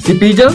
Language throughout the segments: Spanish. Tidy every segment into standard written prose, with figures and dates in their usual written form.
Cipilla,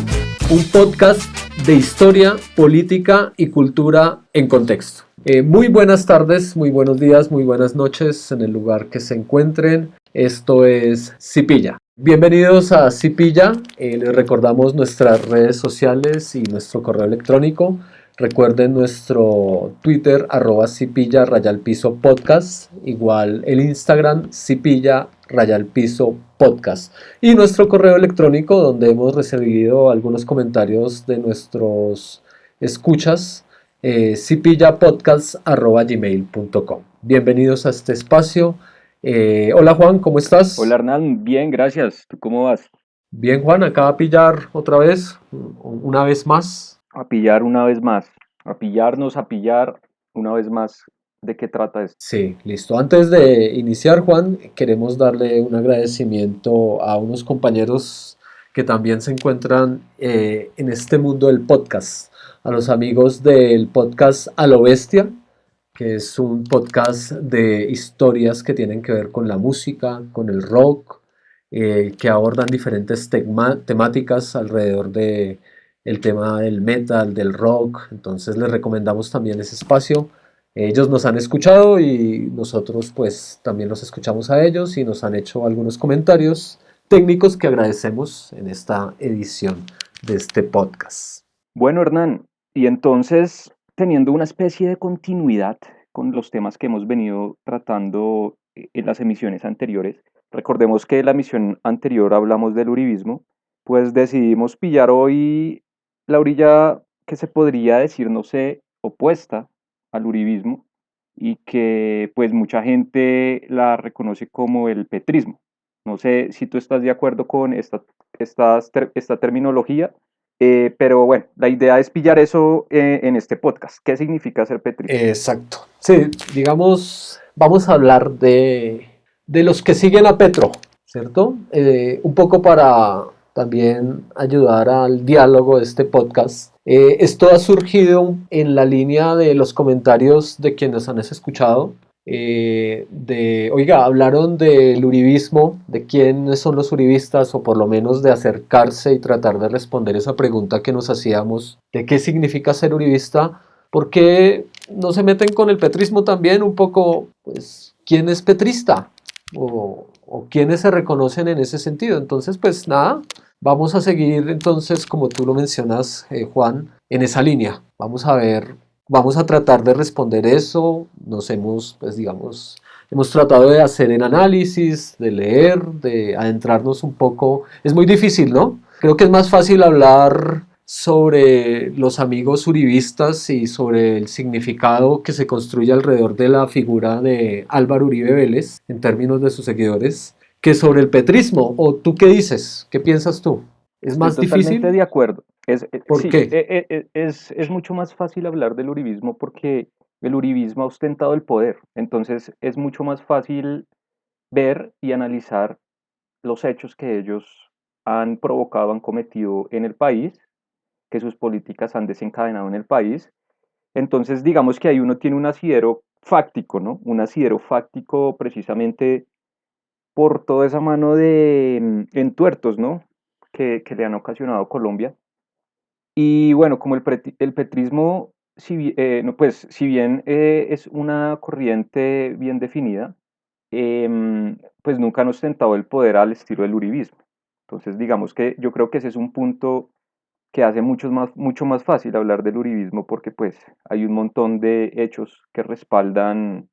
un podcast de historia, política y cultura en contexto. Muy buenas tardes, muy buenos días, muy buenas noches en el lugar que se encuentren. Esto es Cipilla. Bienvenidos a Cipilla. Les recordamos nuestras redes sociales y nuestro correo electrónico. Recuerden nuestro Twitter, @cipilla_podcast, igual el Instagram, cipilla_podcast, y nuestro correo electrónico donde hemos recibido algunos comentarios de nuestros escuchas, cipillapodcast@gmail.com. Bienvenidos a este espacio. Hola Juan, ¿cómo estás? Hola Hernán, bien, gracias. ¿Tú cómo vas? Bien Juan, acá a pillar otra vez, una vez más. A pillar una vez más, a pillarnos, a pillar una vez más. ¿De qué trata esto? Sí, listo. Antes de iniciar, Juan, queremos darle un agradecimiento a unos compañeros que también se encuentran en este mundo del podcast, a los amigos del podcast A lo Bestia, que es un podcast de historias que tienen que ver con la música, con el rock, que abordan diferentes temáticas alrededor de el tema del metal, del rock. Entonces les recomendamos también ese espacio. Ellos nos han escuchado y nosotros pues también los escuchamos a ellos y nos han hecho algunos comentarios técnicos que agradecemos en esta edición de este podcast. Bueno, Hernán, y entonces, teniendo una especie de continuidad con los temas que hemos venido tratando en las emisiones anteriores, recordemos que en la emisión anterior hablamos del uribismo, pues decidimos pillar hoy la orilla que se podría decir, no sé, opuesta al uribismo y que pues mucha gente la reconoce como el petrismo. No sé si tú estás de acuerdo con esta terminología. Pero bueno, la idea es pillar eso en este podcast. ¿Qué significa ser petrista? Exacto. Sí, digamos, vamos a hablar de los que siguen a Petro, ¿cierto? Un poco para también ayudar al diálogo de este podcast. Esto ha surgido en la línea de los comentarios de quienes han escuchado. Oiga, hablaron del uribismo, de quiénes son los uribistas, o por lo menos de acercarse y tratar de responder esa pregunta que nos hacíamos de qué significa ser uribista. ¿Por qué no se meten con el petrismo también un poco? Pues, ¿quién es petrista? O quiénes se reconocen en ese sentido. Entonces, pues nada, vamos a seguir entonces, como tú lo mencionas, Juan, en esa línea. Vamos a ver, vamos a tratar de responder eso. Nos hemos, pues digamos, hemos tratado de hacer el análisis, de leer, de adentrarnos un poco. Es muy difícil, ¿no? Creo que es más fácil hablar sobre los amigos uribistas y sobre el significado que se construye alrededor de la figura de Álvaro Uribe Vélez en términos de sus seguidores, que sobre el petrismo. ¿O tú qué dices? ¿Qué piensas tú? ¿Es Estoy más totalmente difícil? de acuerdo. ¿Por Sí, qué? es mucho más fácil hablar del uribismo porque el uribismo ha ostentado el poder. Entonces es mucho más fácil ver y analizar los hechos que ellos han provocado, han cometido en el país, que sus políticas han desencadenado en el país. Entonces, digamos que ahí uno tiene un asidero fáctico, ¿no? Un asidero fáctico precisamente por toda esa mano de entuertos, ¿no? Que le han ocasionado a Colombia. Y bueno, como el petrismo, no, pues, si bien es una corriente bien definida, pues nunca han ostentado el poder al estilo del uribismo. Entonces, digamos que yo creo que ese es un punto que hace mucho más fácil hablar del uribismo porque pues hay un montón de hechos que respaldan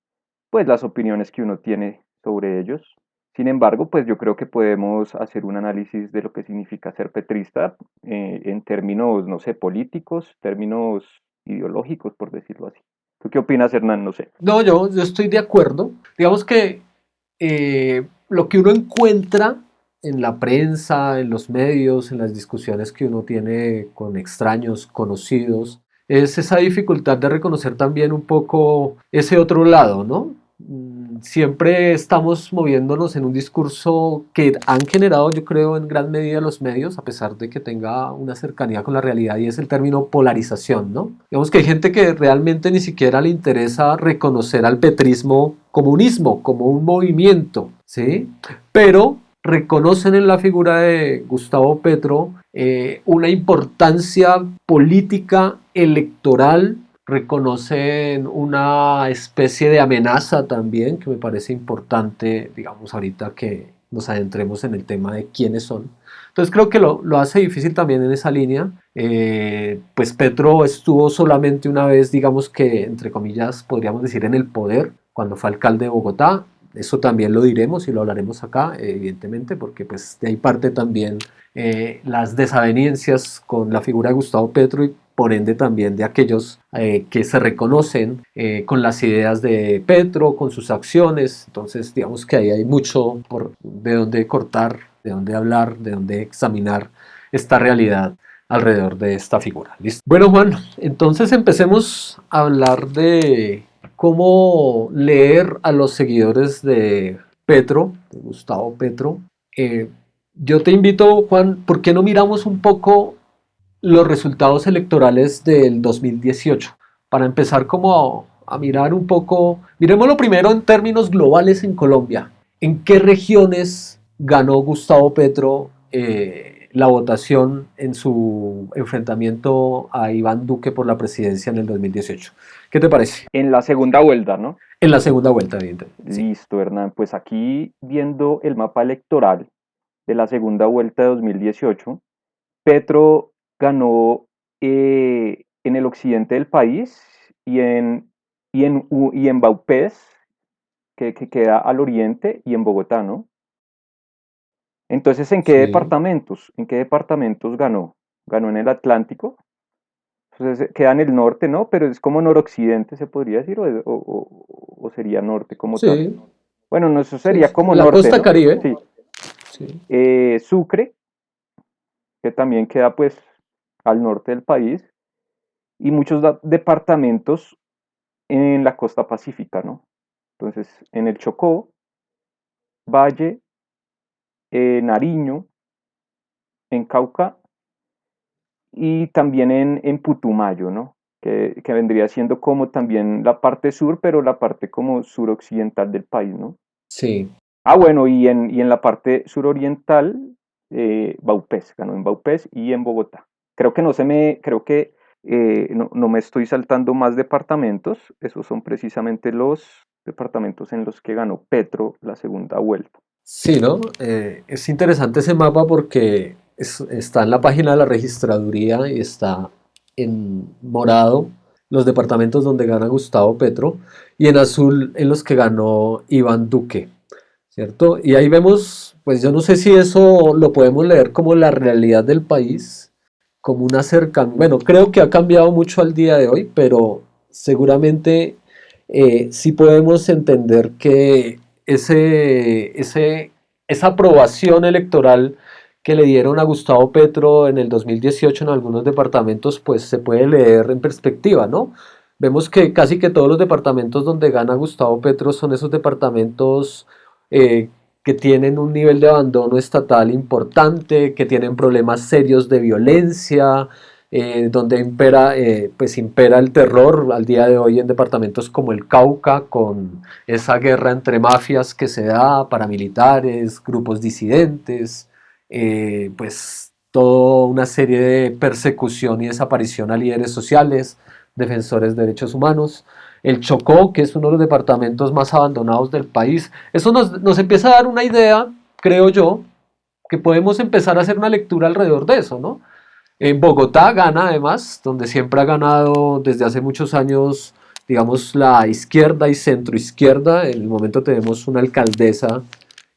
pues las opiniones que uno tiene sobre ellos. Sin embargo, pues yo creo que podemos hacer un análisis de lo que significa ser petrista en términos, no sé, políticos, términos ideológicos, por decirlo así. ¿Tú qué opinas, Hernán? No sé. No, yo estoy de acuerdo. Digamos que lo que uno encuentra en la prensa, en los medios, en las discusiones que uno tiene con extraños, conocidos, es esa dificultad de reconocer también un poco ese otro lado, ¿no? Siempre estamos moviéndonos en un discurso que han generado, yo creo, en gran medida los medios, a pesar de que tenga una cercanía con la realidad, y es el término polarización, ¿no? Digamos que hay gente que realmente ni siquiera le interesa reconocer al petrismo comunismo, como un movimiento, ¿sí? Pero reconocen en la figura de Gustavo Petro una importancia política electoral, reconocen una especie de amenaza también, que me parece importante, digamos, ahorita que nos adentremos en el tema de quiénes son. Entonces creo que lo hace difícil también en esa línea. Pues Petro estuvo solamente una vez, digamos que, entre comillas, podríamos decir, en el poder, cuando fue alcalde de Bogotá. Eso también lo diremos y lo hablaremos acá, evidentemente, porque pues de ahí parte también las desavenencias con la figura de Gustavo Petro y por ende también de aquellos que se reconocen con las ideas de Petro, con sus acciones. Entonces, digamos que ahí hay mucho de dónde cortar, de dónde hablar, de dónde examinar esta realidad alrededor de esta figura. ¿Listo? Bueno, Juan, entonces empecemos a hablar de cómo leer a los seguidores de Petro, de Gustavo Petro. Eh, yo te invito, Juan, ¿por qué no miramos un poco los resultados electorales del 2018? Para empezar como a mirar un poco, miremoslo primero en términos globales en Colombia. ¿En qué regiones ganó Gustavo Petro la votación en su enfrentamiento a Iván Duque por la presidencia en el 2018? ¿Qué te parece? En la segunda vuelta, ¿no? En la segunda vuelta, evidentemente. Sí. Listo, Hernán. Pues aquí viendo el mapa electoral de la segunda vuelta de 2018, Petro ganó en el occidente del país y en Vaupés, que queda al oriente, y en Bogotá, ¿no? Entonces, ¿en qué Sí. departamentos? ¿En qué departamentos ganó? Ganó en el Atlántico. Entonces queda en el norte, ¿no? Pero es como noroccidente, se podría decir, o sería norte como tal. Sí, Bueno, no, eso sí, sería sí. como La norte, costa ¿no? Caribe. Sí. Sí. Sucre, que también queda pues al norte del país, y muchos departamentos en la costa pacífica, ¿no? Entonces, en el Chocó, Valle, Nariño, en Cauca y también en Putumayo, ¿no? Que vendría siendo como también la parte sur, pero la parte como suroccidental del país, ¿no? Sí. Ah, bueno, y en la parte suroriental, Vaupés, ganó en Vaupés y en Bogotá. Creo que no me estoy saltando más departamentos, esos son precisamente los departamentos en los que ganó Petro la segunda vuelta. Sí, ¿no? Es interesante ese mapa porque está en la página de la registraduría y está en morado los departamentos donde gana Gustavo Petro y en azul en los que ganó Iván Duque, ¿cierto? Y ahí vemos, pues yo no sé si eso lo podemos leer como la realidad del país, como una cercanía. Bueno, creo que ha cambiado mucho al día de hoy, pero seguramente sí podemos entender que esa aprobación electoral que le dieron a Gustavo Petro en el 2018 en algunos departamentos, pues se puede leer en perspectiva, ¿no? Vemos que casi que todos los departamentos donde gana Gustavo Petro son esos departamentos eh, que tienen un nivel de abandono estatal importante, que tienen problemas serios de violencia, donde pues impera el terror al día de hoy en departamentos como el Cauca, con esa guerra entre mafias que se da, paramilitares, grupos disidentes, pues toda una serie de persecución y desaparición a líderes sociales, defensores de derechos humanos. El Chocó, que es uno de los departamentos más abandonados del país. Eso nos empieza a dar una idea, creo yo, que podemos empezar a hacer una lectura alrededor de eso, ¿no? En Bogotá gana además, donde siempre ha ganado desde hace muchos años, digamos, la izquierda y centroizquierda. En el momento tenemos una alcaldesa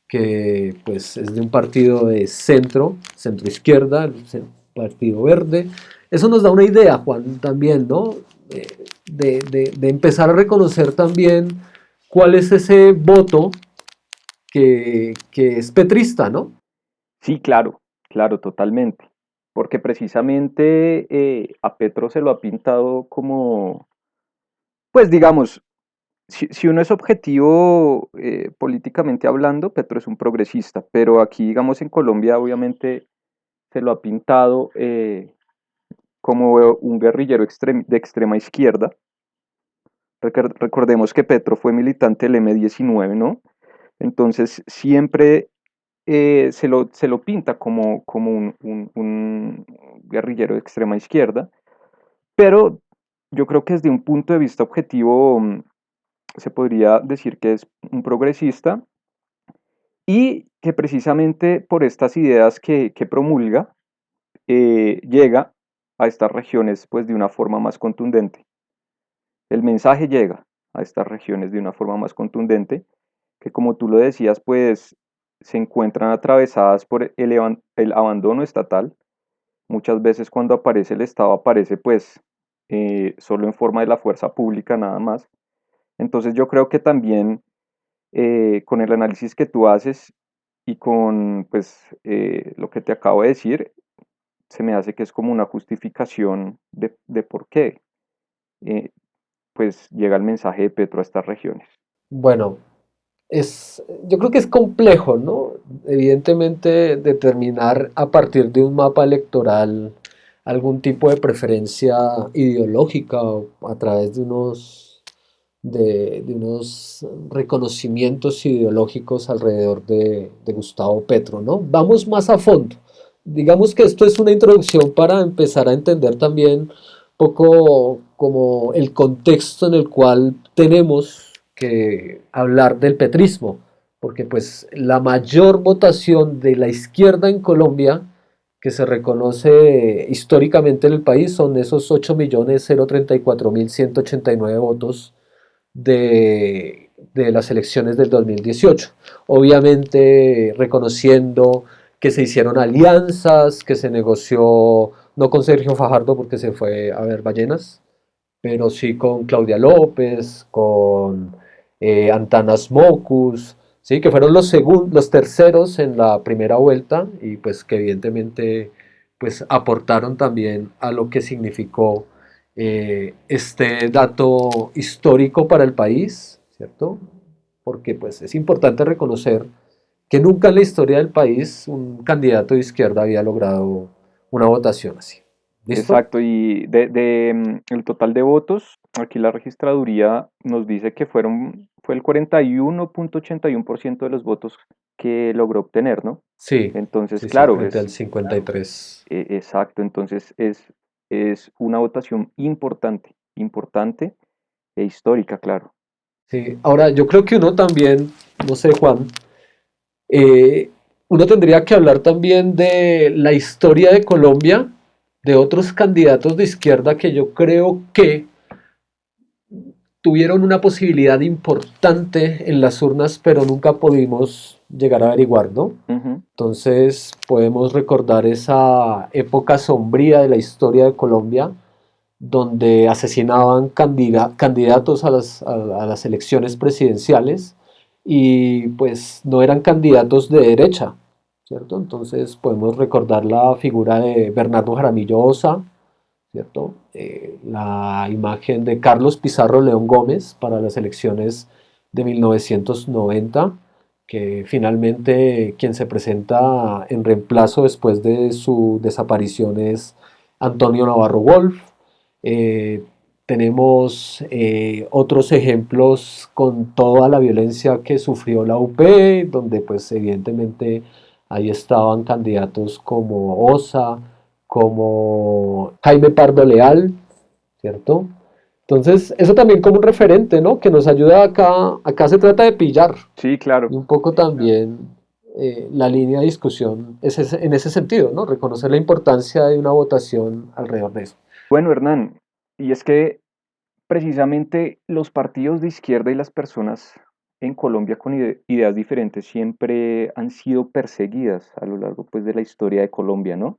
que pues es de un partido de centroizquierda, el Partido Verde. Eso nos da una idea, Juan, también, ¿no? Eh, de empezar a reconocer también cuál es ese voto que es petrista, ¿no? Sí, claro, claro, totalmente. Porque precisamente a Petro se lo ha pintado como, pues digamos, si uno es objetivo políticamente hablando, Petro es un progresista, pero aquí, digamos, en Colombia obviamente se lo ha pintado como un guerrillero de extrema izquierda. Recordemos que Petro fue militante del M-19, ¿no? Entonces siempre se lo pinta como un guerrillero de extrema izquierda, pero yo creo que desde un punto de vista objetivo se podría decir que es un progresista y que precisamente por estas ideas que promulga, llega a estas regiones pues de una forma más contundente. El mensaje llega a estas regiones de una forma más contundente, que como tú lo decías, pues se encuentran atravesadas por el abandono estatal. Muchas veces cuando aparece el Estado aparece pues solo en forma de la fuerza pública nada más. Entonces yo creo que también con el análisis que tú haces y con pues lo que te acabo de decir, se me hace que es como una justificación de por qué eh, pues llega el mensaje de Petro a estas regiones. Bueno, yo creo que es complejo, ¿no? Evidentemente, determinar a partir de un mapa electoral algún tipo de preferencia ideológica o a través de unos reconocimientos ideológicos alrededor de Gustavo Petro, ¿no? Vamos más a fondo. Digamos que esto es una introducción para empezar a entender también un poco como el contexto en el cual tenemos que hablar del petrismo, porque pues la mayor votación de la izquierda en Colombia que se reconoce históricamente en el país son esos 8.034.189 votos de las elecciones del 2018. Obviamente reconociendo que se hicieron alianzas, que se negoció, no con Sergio Fajardo porque se fue a ver ballenas, pero sí con Claudia López, con Antanas Mocus, ¿sí? Que fueron los terceros en la primera vuelta y pues que evidentemente pues aportaron también a lo que significó este dato histórico para el país, ¿cierto? Porque pues es importante reconocer que nunca en la historia del país un candidato de izquierda había logrado una votación así. ¿Listo? Exacto, y el total de votos, aquí la registraduría nos dice que fue el 41.81% de los votos que logró obtener, ¿no? Sí, Entonces, sí, sí, claro, frente al 53. exacto, entonces es una votación importante, importante e histórica, claro. Sí, ahora yo creo que uno también, no sé, Juan, eh, uno tendría que hablar también de la historia de Colombia, de otros candidatos de izquierda que yo creo que tuvieron una posibilidad importante en las urnas, pero nunca pudimos llegar a averiguar, ¿no? Ujú. Entonces podemos recordar esa época sombría de la historia de Colombia, donde asesinaban candidatos a las elecciones presidenciales y pues no eran candidatos de derecha, ¿cierto? Entonces podemos recordar la figura de Bernardo Jaramillo Osa, ¿cierto? La imagen de Carlos Pizarro León Gómez para las elecciones de 1990, que finalmente quien se presenta en reemplazo después de su desaparición es Antonio Navarro Wolf. Eh, tenemos otros ejemplos con toda la violencia que sufrió la UP, donde pues evidentemente ahí estaban candidatos como Osa, como Jaime Pardo Leal, ¿cierto? Entonces, eso también como un referente, ¿no? Que nos ayuda acá se trata de pillar Sí, claro. y un poco también la línea de discusión es en ese sentido, ¿no? Reconocer la importancia de una votación alrededor de eso. Bueno, Hernán, y es que precisamente los partidos de izquierda y las personas en Colombia con ideas diferentes siempre han sido perseguidas a lo largo pues, de la historia de Colombia, ¿no?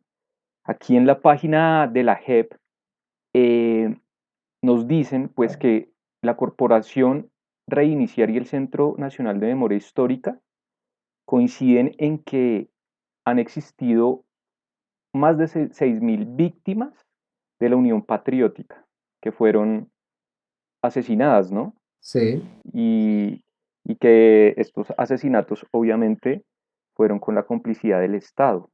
Aquí en la página de la JEP eh, nos dicen pues que la Corporación Reiniciar y el Centro Nacional de Memoria Histórica coinciden en que han existido más de 6.000 víctimas de la Unión Patriótica que fueron asesinadas, ¿no? Sí, Y, y que estos asesinatos obviamente fueron con la complicidad del Estado.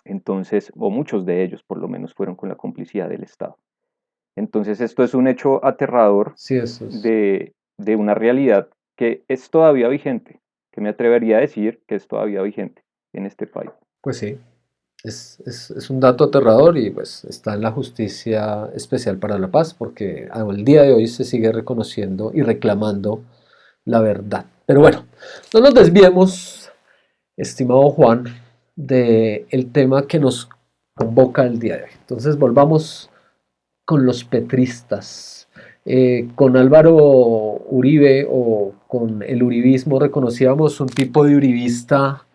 Entonces, o muchos de ellos por lo menos fueron con la complicidad del Estado. Entonces, esto es un hecho aterrador sí, eso es. de una realidad que es todavía vigente, que me atrevería a decir que es todavía vigente. en este país. Pues sí, es un dato aterrador y pues está en la Justicia Especial para la Paz porque al día de hoy se sigue reconociendo y reclamando la verdad. Pero bueno, no nos desviemos, estimado Juan, del tema que nos convoca el día de hoy. Entonces volvamos con los petristas. Con Álvaro Uribe o con el uribismo reconocíamos un tipo de uribista,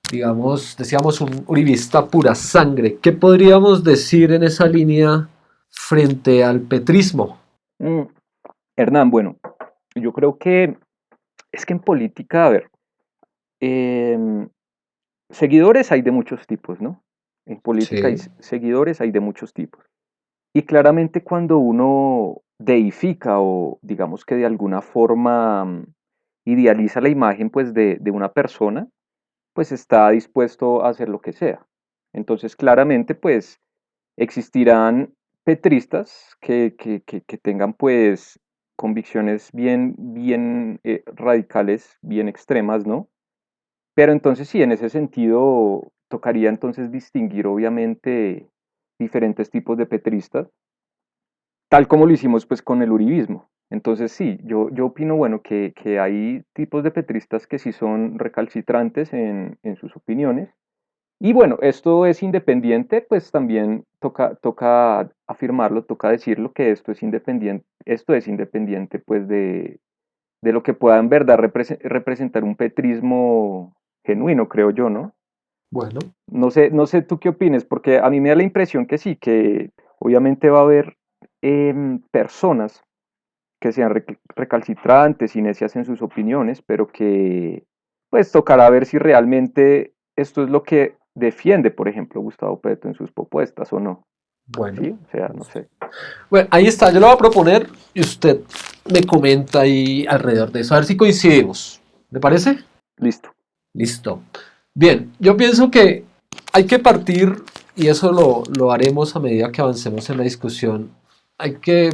digamos, decíamos un uribista pura sangre. ¿Qué podríamos decir en esa línea frente al petrismo? Mm, Hernán, bueno, yo creo que es que en política, a ver, em, seguidores hay de muchos tipos, ¿no? En política hay Sí, seguidores hay de muchos tipos. Y claramente cuando uno deifica o digamos que de alguna forma idealiza la imagen pues de una persona, pues está dispuesto a hacer lo que sea. Entonces claramente pues existirán petristas que tengan pues convicciones bien radicales, bien extremas, ¿no? Pero entonces sí, en ese sentido tocaría entonces distinguir obviamente diferentes tipos de petristas, tal como lo hicimos pues con el uribismo. Entonces sí, yo opino, bueno, que hay tipos de petristas que sí son recalcitrantes en sus opiniones. Y bueno, esto es independiente, pues también toca afirmarlo, toca decirlo que esto es independiente pues de lo que pueda en verdad representar un petrismo genuino, creo yo, ¿no? bueno, No sé tú qué opines, porque a mí me da la impresión que sí, que obviamente va a haber personas que sean recalcitrantes y necias en sus opiniones, pero que pues tocará ver si realmente esto es lo que defiende, por ejemplo, Gustavo Petro en sus propuestas o no. bueno. Sí, o sea, no sé. Bueno, ahí está, yo lo voy a proponer y usted me comenta ahí alrededor de eso, a ver si coincidimos. ¿Le parece? Listo. Listo. Bien, yo pienso que hay que partir, y eso lo haremos a medida que avancemos en la discusión,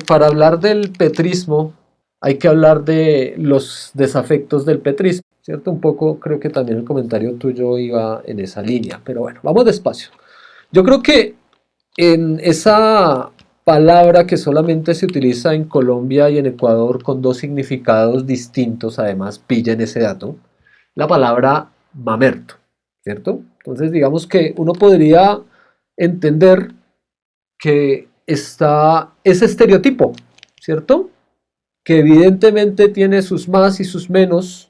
para hablar del petrismo, hay que hablar de los desafectos del petrismo, ¿cierto? Un poco creo que también el comentario tuyo iba en esa línea, pero bueno, vamos despacio. Yo creo que en esa palabra que solamente se utiliza en Colombia y en Ecuador con dos significados distintos, además, pillen ese dato, la palabra mamerto, ¿cierto? Entonces, digamos que uno podría entender que está ese estereotipo, ¿cierto? Que evidentemente tiene sus más y sus menos,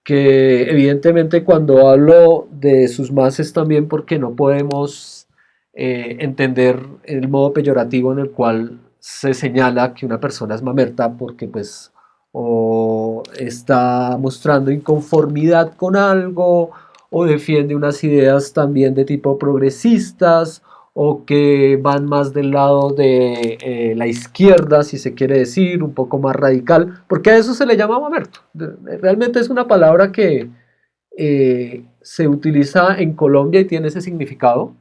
que evidentemente cuando hablo de sus más es también porque no podemos entender el modo peyorativo en el cual se señala que una persona es mamerta porque pues o está mostrando inconformidad con algo o defiende unas ideas también de tipo progresistas o que van más del lado de la izquierda, si se quiere decir, un poco más radical, porque a eso se le llama mamerto. Realmente es una palabra que se utiliza en Colombia y tiene ese significado,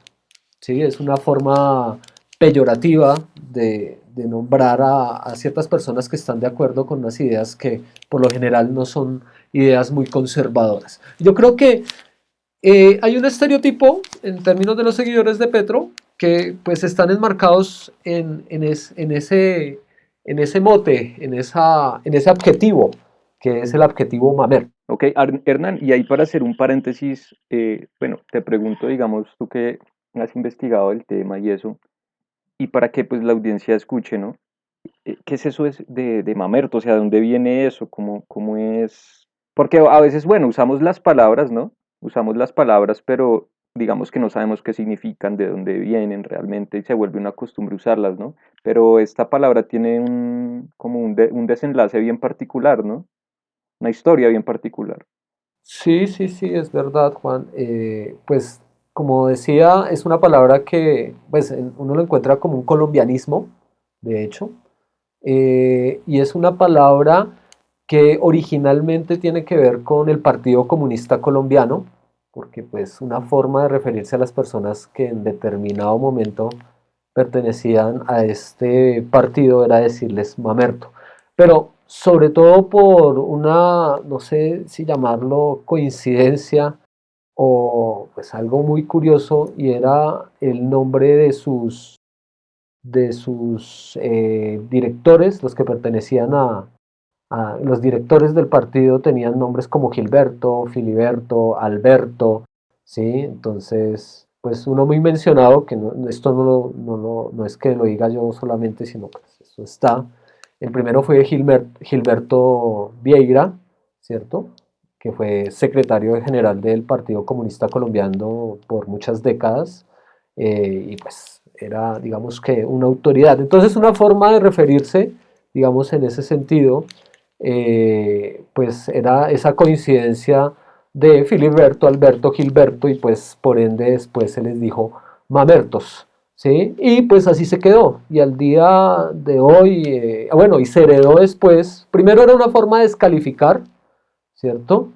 ¿sí? Es una forma peyorativa de nombrar a ciertas personas que están de acuerdo con unas ideas que por lo general no son ideas muy conservadoras. Yo creo que hay un estereotipo en términos de los seguidores de Petro que pues están enmarcados en ese mote, en ese adjetivo, que es el adjetivo mamer. Ok, Hernán, y ahí para hacer un paréntesis, bueno, te pregunto, digamos, tú que has investigado el tema y eso, y para que pues la audiencia escuche, ¿no? ¿Qué es eso de mamerto? O sea, ¿de dónde viene eso? ¿Cómo es? Porque a veces, bueno, usamos las palabras, ¿no? Usamos las palabras, pero digamos que no sabemos qué significan, de dónde vienen realmente, y se vuelve una costumbre usarlas, ¿no? Pero esta palabra tiene como un desenlace bien particular, ¿no? Una historia bien particular. Sí, sí, sí, es verdad, Juan. Pues como decía, es una palabra que pues, uno lo encuentra como un colombianismo, de hecho, y es una palabra que originalmente tiene que ver con el Partido Comunista Colombiano, porque pues una forma de referirse a las personas que en determinado momento pertenecían a este partido era decirles mamerto. Pero sobre todo por una, no sé si llamarlo coincidencia, o pues algo muy curioso, y era el nombre de sus directores, los que pertenecían los directores del partido tenían nombres como Gilberto, Filiberto, Alberto, ¿sí? Entonces, pues uno muy mencionado, que esto no es que lo diga yo solamente, sino que pues, eso está. El primero fue Gilberto Vieira, ¿cierto? Que fue secretario general del Partido Comunista Colombiano por muchas décadas, y pues era, digamos que, una autoridad. Entonces, una forma de referirse, digamos, en ese sentido, pues era esa coincidencia de Filiberto, Alberto, Gilberto, y pues por ende después se les dijo Mamertos, ¿sí? Y pues así se quedó, y al día de hoy, bueno, y se heredó después, primero era una forma de descalificar, ¿cierto?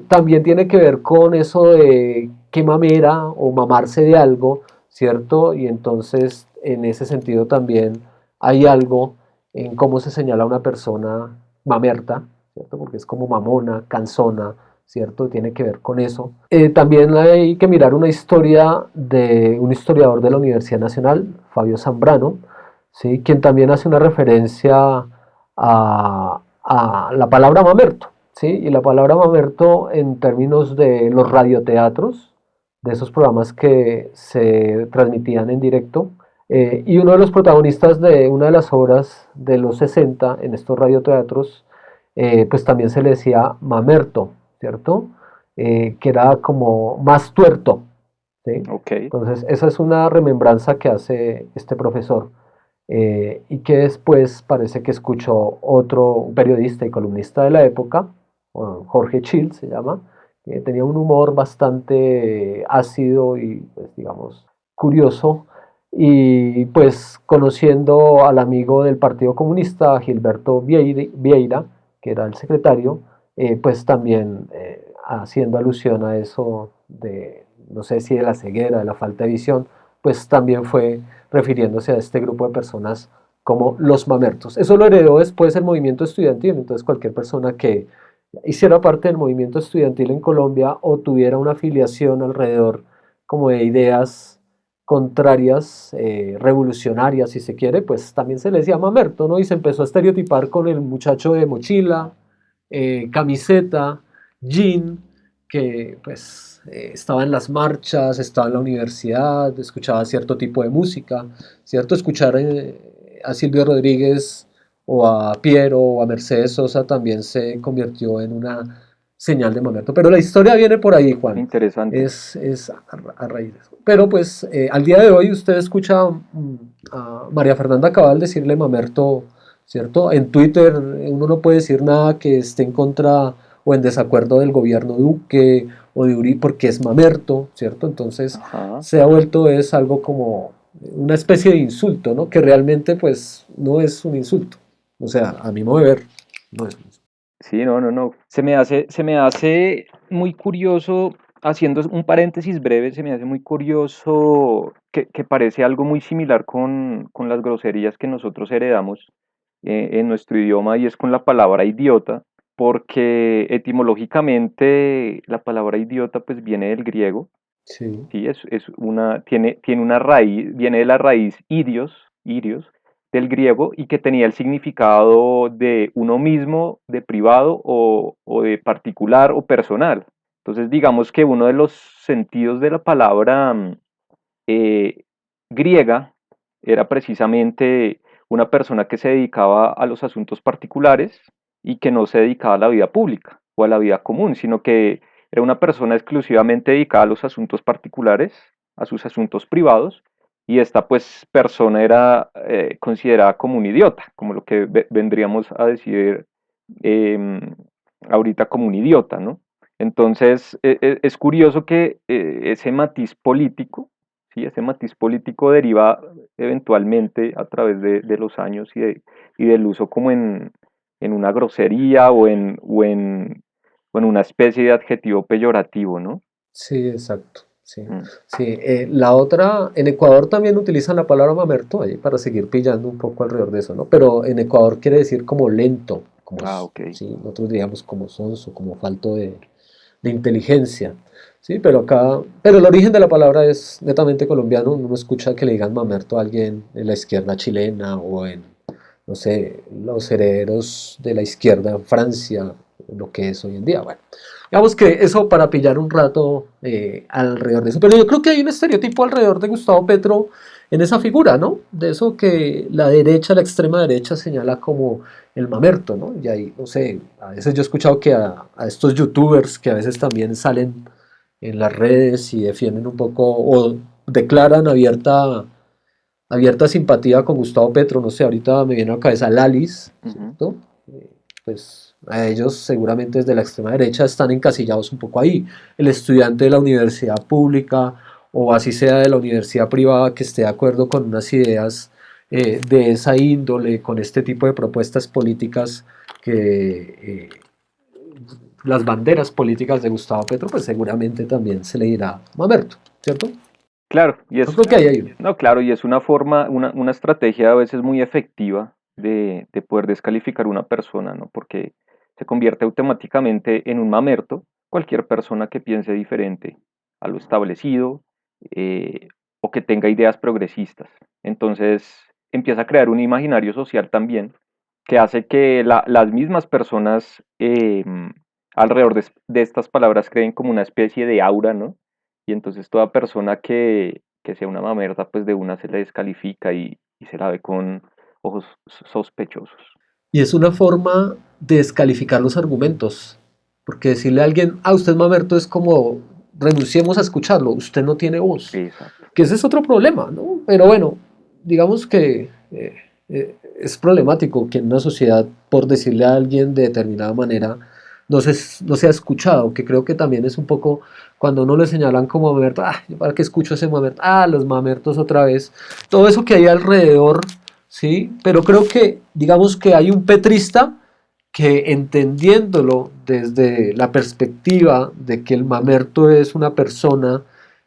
También tiene que ver con eso de qué mamera o mamarse de algo, ¿cierto? Y entonces en ese sentido también hay algo en cómo se señala a una persona mamerta, ¿cierto? Porque es como mamona, cansona, ¿cierto? Tiene que ver con eso. También hay que mirar una historia de un historiador de la Universidad Nacional, Fabio Zambrano, ¿sí? Quien también hace una referencia a la palabra mamerto, ¿sí? Y la palabra mamerto en términos de los radioteatros, de esos programas que se transmitían en directo, y uno de los protagonistas de una de las obras de los 60 en estos radioteatros, pues también se le decía mamerto, ¿cierto? Que era como más tuerto, ¿sí? Ok, Entonces, esa es una remembranza que hace este profesor, y que después parece que escuchó otro periodista y columnista de la época, Jorge Chill se llama, que tenía un humor bastante ácido y, pues, digamos, curioso, y pues conociendo al amigo del Partido Comunista, Gilberto Vieira, que era el secretario, pues también haciendo alusión a eso de, no sé si de la ceguera, de la falta de visión, pues también fue refiriéndose a este grupo de personas como los mamertos. Eso lo heredó después el movimiento estudiantil, entonces cualquier persona que hiciera parte del movimiento estudiantil en Colombia o tuviera una afiliación alrededor como de ideas contrarias, revolucionarias si se quiere, pues también se les llama mamerto, ¿no? Y se empezó a estereotipar con el muchacho de mochila, camiseta, jean, que pues estaba en las marchas, estaba en la universidad, escuchaba cierto tipo de música, ¿cierto? Escuchar a Silvio Rodríguez o a Piero o a Mercedes Sosa también se convirtió en una señal de momento. Pero la historia viene por ahí, Juan, interesante. es a raíz de eso. Pero pues al día de hoy usted escucha a María Fernanda Cabal decirle mamerto, ¿cierto? En Twitter uno no puede decir nada que esté en contra o en desacuerdo del gobierno Duque o de Uribe porque es mamerto, ¿cierto? Entonces Ajá. se ha vuelto es algo como una especie de insulto, ¿no? Que realmente pues no es un insulto. O sea, a mi modo de ver, no es un insulto. Sí, no, no, no. Se me hace muy curioso, haciendo un paréntesis breve, se me hace muy curioso que parece algo muy similar con las groserías que nosotros heredamos en nuestro idioma y es con la palabra idiota, porque etimológicamente la palabra idiota pues viene del griego, Sí, sí, tiene una raíz, viene de la raíz irios, del griego, y que tenía el significado de uno mismo, de privado o de particular o personal. Entonces, digamos que uno de los sentidos de la palabra eh, griega era precisamente una persona que se dedicaba a los asuntos particulares y que no se dedicaba a la vida pública o a la vida común, sino que era una persona exclusivamente dedicada a los asuntos particulares, a sus asuntos privados, y esta pues persona era considerada como un idiota, como lo que vendríamos a decir eh, ahorita como un idiota, ¿no? Entonces es curioso que ese matiz político, ¿sí? Ese matiz político deriva eventualmente a través de los años y del uso como en una grosería o en una especie de adjetivo peyorativo, ¿no? sí, exacto. Sí, Mm. sí. La otra, en Ecuador también utilizan la palabra mamerto ahí para seguir pillando un poco alrededor de eso, ¿no? Pero en Ecuador quiere decir como lento, como, Ah, ok. sí, nosotros diríamos como sonso, como falto de inteligencia. Sí, pero el origen de la palabra es netamente colombiano. Uno escucha que le digan mamerto a alguien en la izquierda chilena o en, no sé, los herederos de la izquierda en Francia, lo que es hoy en día. Bueno, digamos que eso para pillar un rato alrededor de eso. Pero yo creo que hay un estereotipo alrededor de Gustavo Petro en esa figura, ¿no? De eso que la derecha, la extrema derecha señala como el mamerto, ¿no? Y ahí, no sé, a veces yo he escuchado que a estos youtubers que a veces también salen en las redes y defienden un poco o declaran abierta simpatía con Gustavo Petro, no sé, ahorita me viene a la cabeza Lalis, Ujú. ¿cierto? Pues a ellos seguramente desde la extrema derecha están encasillados un poco ahí. El estudiante de la universidad pública o así sea de la universidad privada que esté de acuerdo con unas ideas de esa índole, con este tipo de propuestas políticas que las banderas políticas de Gustavo Petro, pues seguramente también se le dirá mamerto, ¿cierto? Claro, y Yo es, creo que ahí hay uno. no, claro, y es una forma, una estrategia a veces muy efectiva de poder descalificar una persona, ¿no? Porque se convierte automáticamente en un mamerto cualquier persona que piense diferente a lo establecido eh, o que tenga ideas progresistas. Entonces empieza a crear un imaginario social también que hace que las mismas personas alrededor de estas palabras creen como una especie de aura, ¿no? Y entonces toda persona que sea una mamerta, pues de una se le descalifica y se la ve con ojos sospechosos. Y es una forma de descalificar los argumentos. Porque decirle a alguien, ah, usted es mamerto, es como renunciemos a escucharlo, usted no tiene voz. Exacto. Que ese es otro problema, ¿no? Pero bueno, digamos que es problemático que en una sociedad, por decirle a alguien de determinada manera, no sea escuchado, que creo que también es un poco cuando uno le señalan como mamerto, ah, ¿yo para qué escucho ese mamerto? Ah, los mamertos otra vez. Todo eso que hay alrededor, ¿sí? Pero creo que, digamos que hay un petrista que entendiéndolo desde la perspectiva de que el mamerto es una persona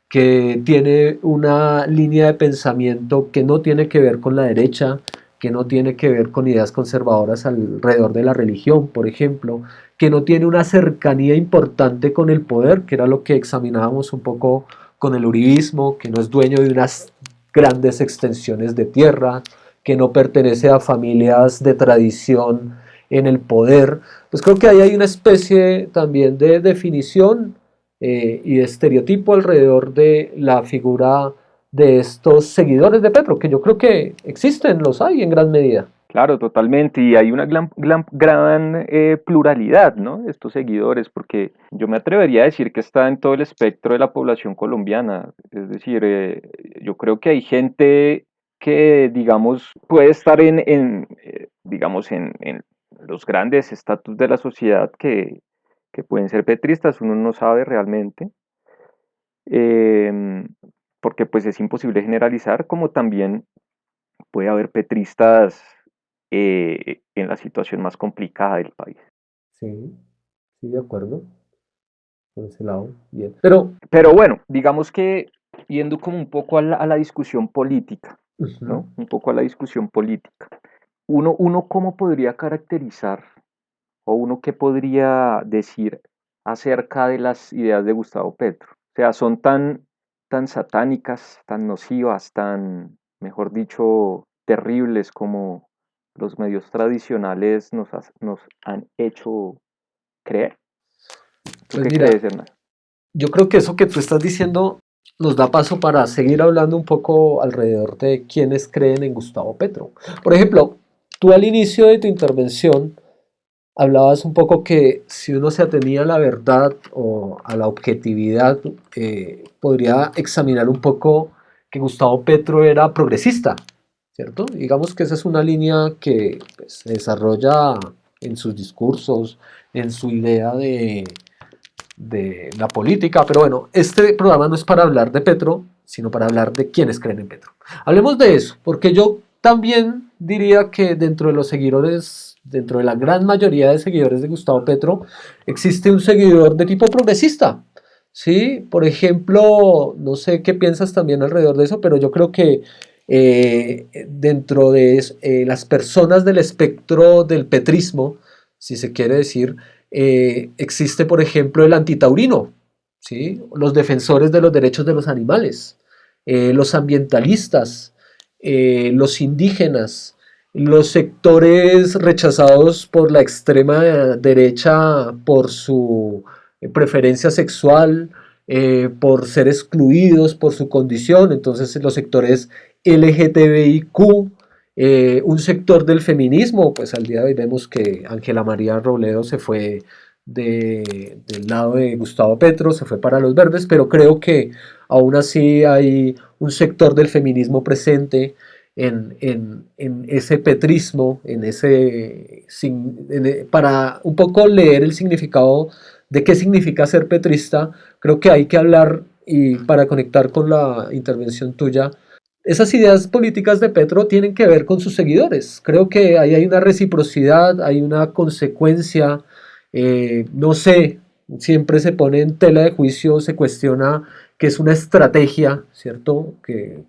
que tiene una línea de pensamiento que no tiene que ver con la derecha, que no tiene que ver con ideas conservadoras alrededor de la religión, por ejemplo, que no tiene una cercanía importante con el poder, que era lo que examinábamos un poco con el uribismo, que no es dueño de unas grandes extensiones de tierra, que no pertenece a familias de tradición en el poder. Pues creo que ahí hay una especie también de definición y de estereotipo alrededor de la figura de estos seguidores de Petro, que yo creo que existen, los hay en gran medida. Claro, totalmente. Y hay una gran pluralidad, ¿no? De estos seguidores, porque yo me atrevería a decir que está en todo el espectro de la población colombiana. Es decir, yo creo que hay gente que, digamos, puede estar digamos, en los grandes estatus de la sociedad que pueden ser petristas, uno no sabe realmente, em, porque pues es imposible generalizar, como también puede haber petristas en la situación más complicada del país. Sí, sí, de acuerdo, por ese lado, bien. Pero, Pero bueno, digamos que yendo como un poco a la discusión política, uh-huh. ¿no? Un poco a la discusión política. Uno cómo podría caracterizar o uno qué podría decir acerca de las ideas de Gustavo Petro. O sea, son tan satánicas, tan nocivas, tan, mejor dicho, terribles como los medios tradicionales nos han hecho creer. ¿Tú Pues qué mira, crees, Hernán? yo creo que eso que tú estás diciendo nos da paso para seguir hablando un poco alrededor de quienes creen en Gustavo Petro. Por ejemplo, tú al inicio de tu intervención hablabas un poco que si uno se atenía a la verdad o a la objetividad, podría examinar un poco que Gustavo Petro era progresista, ¿cierto? Digamos que esa es una línea que pues, se desarrolla en sus discursos, en su idea de la política, pero bueno, este programa no es para hablar de Petro, sino para hablar de quienes creen en Petro. Hablemos de eso, porque yo también diría que dentro de los seguidores, dentro de la gran mayoría de seguidores de Gustavo Petro, existe un seguidor de tipo progresista. Sí, por ejemplo, no sé qué piensas también alrededor de eso, pero yo creo que dentro de las personas del espectro del petrismo, si se quiere decir, existe, por ejemplo, el antitaurino, ¿sí? Los defensores de los derechos de los animales, los ambientalistas, los indígenas, los sectores rechazados por la extrema derecha por su preferencia sexual, por ser excluidos por su condición, entonces los sectores LGTBIQ, un sector del feminismo, pues al día de hoy vemos que Ángela María Robledo se fue del lado de Gustavo Petro, se fue para los verdes, pero creo que aún así hay un sector del feminismo presente en ese petrismo, para un poco leer el significado de qué significa ser petrista. Creo que hay que hablar, y para conectar con la intervención tuya, esas ideas políticas de Petro tienen que ver con sus seguidores. Creo que ahí hay una reciprocidad, hay una consecuencia, no sé, siempre se pone en tela de juicio, se cuestiona que es una estrategia, ¿cierto? Que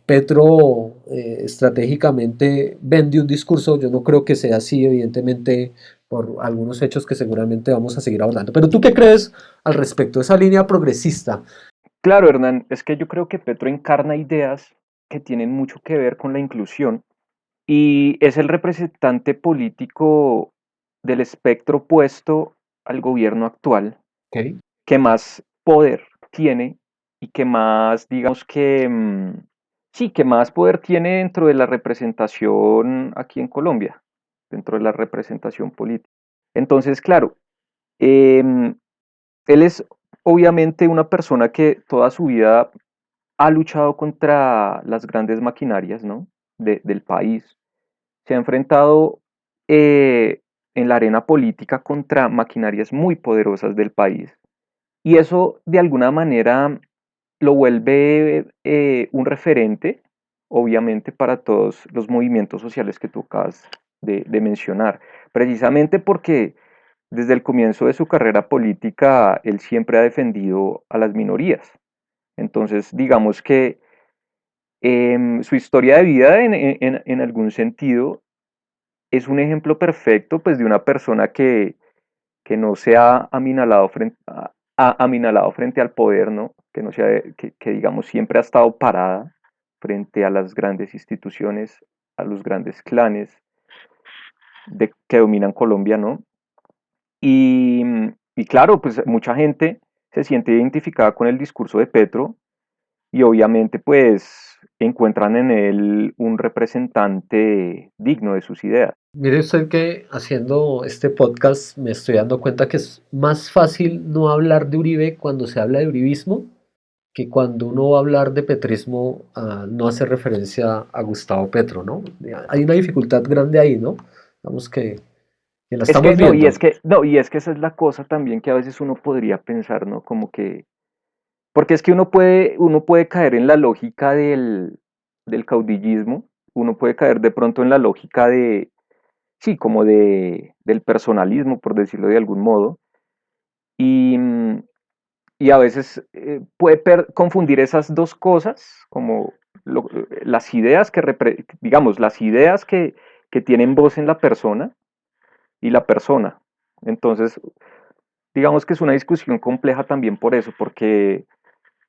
Petro estratégicamente vende un discurso. Yo no creo que sea así, evidentemente, por algunos hechos que seguramente vamos a seguir abordando. Pero ¿tú qué crees al respecto de esa línea progresista? Claro, Hernán, es que yo creo que Petro encarna ideas que tienen mucho que ver con la inclusión y es el representante político del espectro opuesto al gobierno actual Okay. que más poder tiene y que más, digamos que, sí, que más poder tiene dentro de la representación aquí en Colombia, dentro de la representación política. Entonces, claro, em, él es obviamente una persona que toda su vida ha luchado contra las grandes maquinarias, ¿no? Del país. Se ha enfrentado en la arena política contra maquinarias muy poderosas del país. Y eso de alguna manera lo vuelve un referente, obviamente, para todos los movimientos sociales que tú acabas de mencionar. Precisamente porque desde el comienzo de su carrera política, él siempre ha defendido a las minorías. Entonces, digamos que su historia de vida, en algún sentido, es un ejemplo perfecto, pues, de una persona que no se ha aminalado frente al poder, ¿no? Que no sea, que, digamos siempre ha estado parada frente a las grandes instituciones, a los grandes clanes que dominan Colombia, ¿no? Y claro, pues mucha gente se siente identificada con el discurso de Petro y obviamente pues encuentran en él un representante digno de sus ideas. Mire usted que haciendo este podcast me estoy dando cuenta que es más fácil no hablar de Uribe cuando se habla de uribismo que cuando uno va a hablar de petrismo, no hace referencia a Gustavo Petro, ¿no? Hay una dificultad grande ahí, ¿no? Vamos que la Es estamos que no, y viendo. es que no, y es que esa es la cosa también que a veces uno podría pensar, ¿no? Como que porque es que uno puede caer en la lógica del caudillismo, uno puede caer de pronto en la lógica de, sí, como del personalismo, por decirlo de algún modo, y, y a veces puede confundir esas dos cosas, como las ideas digamos, las ideas que tienen voz en la persona y la persona. Entonces, digamos que es una discusión compleja también por eso, porque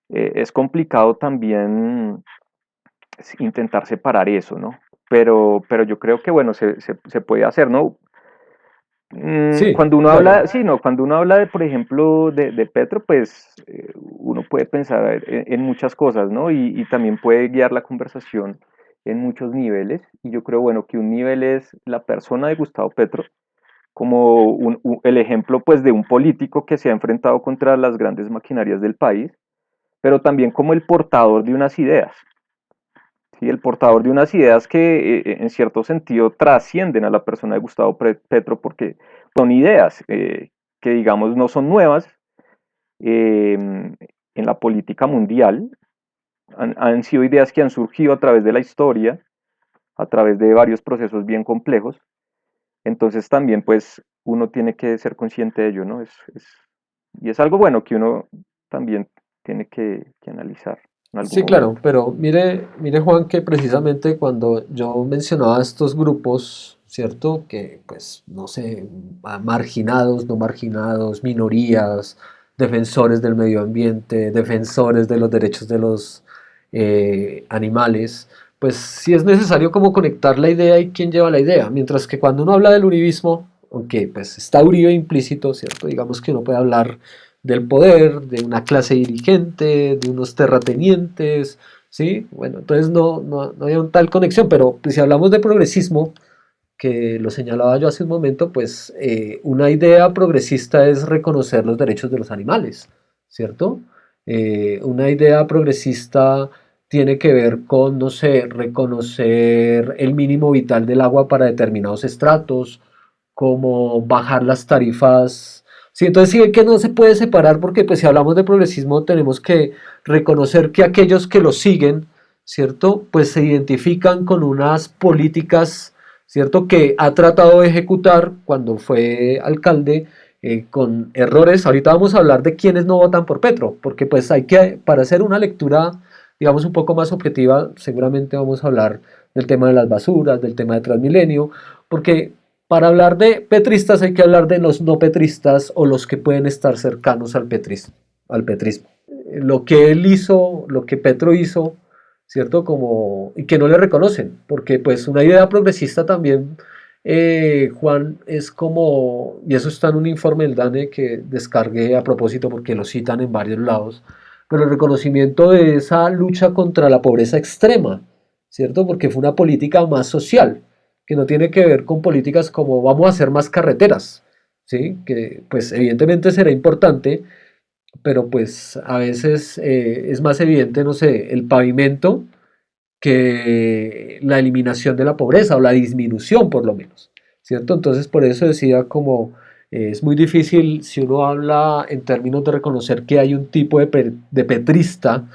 es complicado también intentar separar eso, ¿no? Pero yo creo que, bueno, se puede hacer, ¿no? Sí, Cuando uno claro. habla, sí, no, cuando uno habla de, por ejemplo, de Petro, pues uno puede pensar en muchas cosas, ¿no? Y también puede guiar la conversación en muchos niveles. Y yo creo, bueno, que un nivel es la persona de Gustavo Petro, como el ejemplo, pues, de un político que se ha enfrentado contra las grandes maquinarias del país, pero también como el portador de unas ideas. ¿Sí? El portador de unas ideas que en cierto sentido trascienden a la persona de Gustavo Petro porque son ideas que digamos no son nuevas en la política mundial, han sido ideas que han surgido a través de la historia, a través de varios procesos bien complejos, entonces también pues uno tiene que ser consciente de ello, ¿no? Y es algo bueno que uno también tiene que analizar en algún Sí, claro, momento. pero mire, mire Juan, que precisamente cuando yo mencionaba estos grupos ¿cierto? Que, pues, no sé, marginados, no marginados, minorías, defensores del medio ambiente, defensores de los derechos de los animales, pues sí es necesario como conectar la idea y quién lleva la idea, mientras que cuando uno habla del uribismo, aunque pues está Uribe implícito, ¿cierto? Digamos que uno puede hablar del poder, de una clase dirigente, de unos terratenientes, ¿sí? Bueno, entonces no hay una tal conexión, pero pues, si hablamos de progresismo, que lo señalaba yo hace un momento, pues una idea progresista es reconocer los derechos de los animales, ¿cierto? Una idea progresista tiene que ver con, no sé, reconocer el mínimo vital del agua para determinados estratos, como bajar las tarifas. Sí, entonces sí que no se puede separar porque pues si hablamos de progresismo tenemos que reconocer que aquellos que lo siguen, ¿cierto? Pues se identifican con unas políticas, ¿cierto? Que ha tratado de ejecutar cuando fue alcalde con errores. Ahorita vamos a hablar de quienes no votan por Petro, porque pues hay que, para hacer una lectura, digamos, un poco más objetiva, seguramente vamos a hablar del tema de las basuras, del tema de Transmilenio, porque para hablar de petristas hay que hablar de los no petristas o los que pueden estar cercanos al petrismo. Al petrismo. Lo que él hizo, lo que Petro hizo, ¿cierto? Como, y que no le reconocen, porque pues una idea progresista también, Juan, es como, y eso está en un informe del DANE que descargué a propósito porque lo citan en varios lados, pero el reconocimiento de esa lucha contra la pobreza extrema, ¿cierto? Porque fue una política más social, que no tiene que ver con políticas como vamos a hacer más carreteras, ¿sí? Que pues evidentemente será importante, pero pues a veces es más evidente, no sé, el pavimento que la eliminación de la pobreza o la disminución por lo menos, ¿cierto? Entonces por eso decía como es muy difícil si uno habla en términos de reconocer que hay un tipo de petrista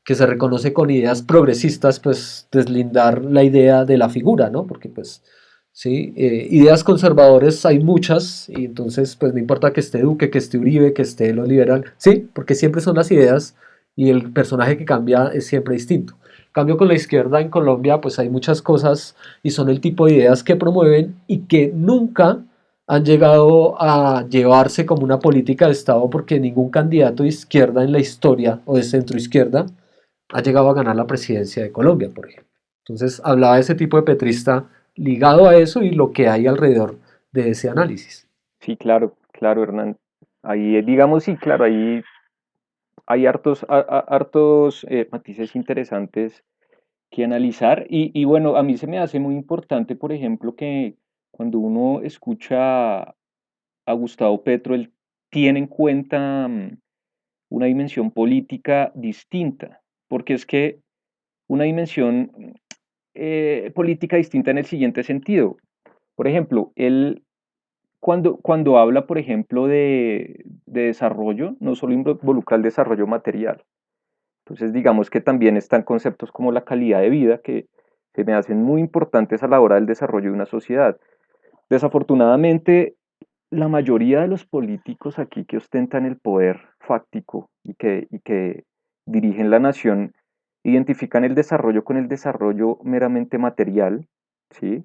que se reconoce con ideas progresistas, pues deslindar la idea de la figura, ¿no? Porque pues sí, ideas conservadores hay muchas y entonces pues no importa que esté Duque, que esté Uribe, que esté los liberal, sí, porque siempre son las ideas y el personaje que cambia es siempre distinto. En cambio con la izquierda en Colombia pues hay muchas cosas y son el tipo de ideas que promueven y que nunca han llegado a llevarse como una política de Estado porque ningún candidato de izquierda en la historia o de centro izquierda ha llegado a ganar la presidencia de Colombia, por ejemplo. Entonces hablaba de ese tipo de petrista ligado a eso y lo que hay alrededor de ese análisis. Sí, claro, claro, Hernán. Ahí, digamos, sí, claro, ahí hay hartos matices interesantes que analizar. Y bueno, a mí se me hace muy importante, por ejemplo, que cuando uno escucha a Gustavo Petro, él tiene en cuenta una dimensión política distinta, porque es que una dimensión política distinta en el siguiente sentido. Por ejemplo, él cuando habla, por ejemplo, de desarrollo, no solo involucra el desarrollo material. Entonces, digamos que también están conceptos como la calidad de vida que se me hacen muy importantes a la hora del desarrollo de una sociedad. Desafortunadamente, la mayoría de los políticos aquí que ostentan el poder fáctico y que dirigen la nación identifican el desarrollo con el desarrollo meramente material, ¿sí?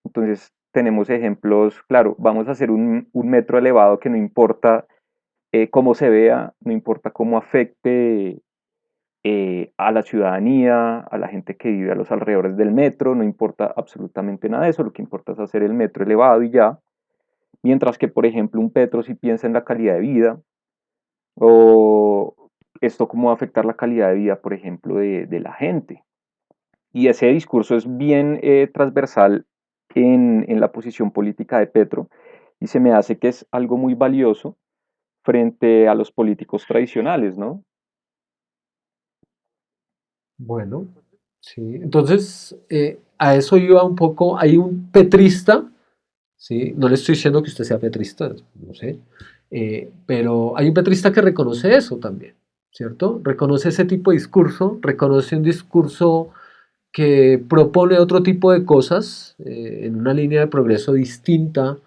Entonces tenemos ejemplos, claro, vamos a hacer un metro elevado que no importa cómo se vea, no importa cómo afecte a la ciudadanía, a la gente que vive a los alrededores del metro, no importa absolutamente nada de eso, lo que importa es hacer el metro elevado y ya. Mientras que, por ejemplo, un Petro sí piensa en la calidad de vida o esto cómo va a afectar la calidad de vida, por ejemplo, de la gente. Y ese discurso es bien transversal en la posición política de Petro y se me hace que es algo muy valioso frente a los políticos tradicionales, ¿no? Bueno, sí. Entonces, a eso iba un poco. Hay un petrista, ¿sí? No le estoy diciendo que usted sea petrista, no sé. Pero hay un petrista que reconoce eso también, ¿cierto? Reconoce ese tipo de discurso, reconoce un discurso que propone otro tipo de cosas en una línea de progreso distinta.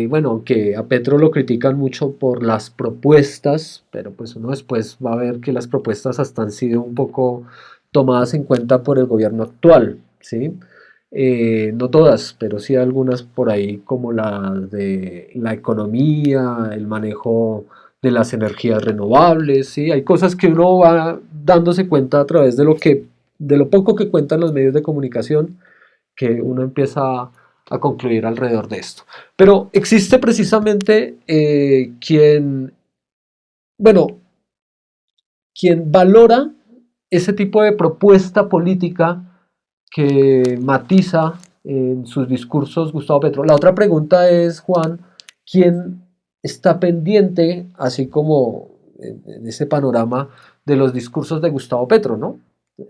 Bueno, aunque a Petro lo critican mucho por las propuestas, pero pues uno después va a ver que las propuestas hasta han sido un poco tomadas en cuenta por el gobierno actual, ¿sí? no todas, pero sí algunas por ahí como la de la economía, el manejo de las energías renovables, ¿sí? Hay cosas que uno va dándose cuenta a través de lo poco que cuentan los medios de comunicación, que uno empieza a concluir alrededor de esto. Pero existe precisamente bueno, quien valora ese tipo de propuesta política que matiza en sus discursos Gustavo Petro. La otra pregunta es, Juan, ¿quién está pendiente, así como en ese panorama, de los discursos de Gustavo Petro, ¿no?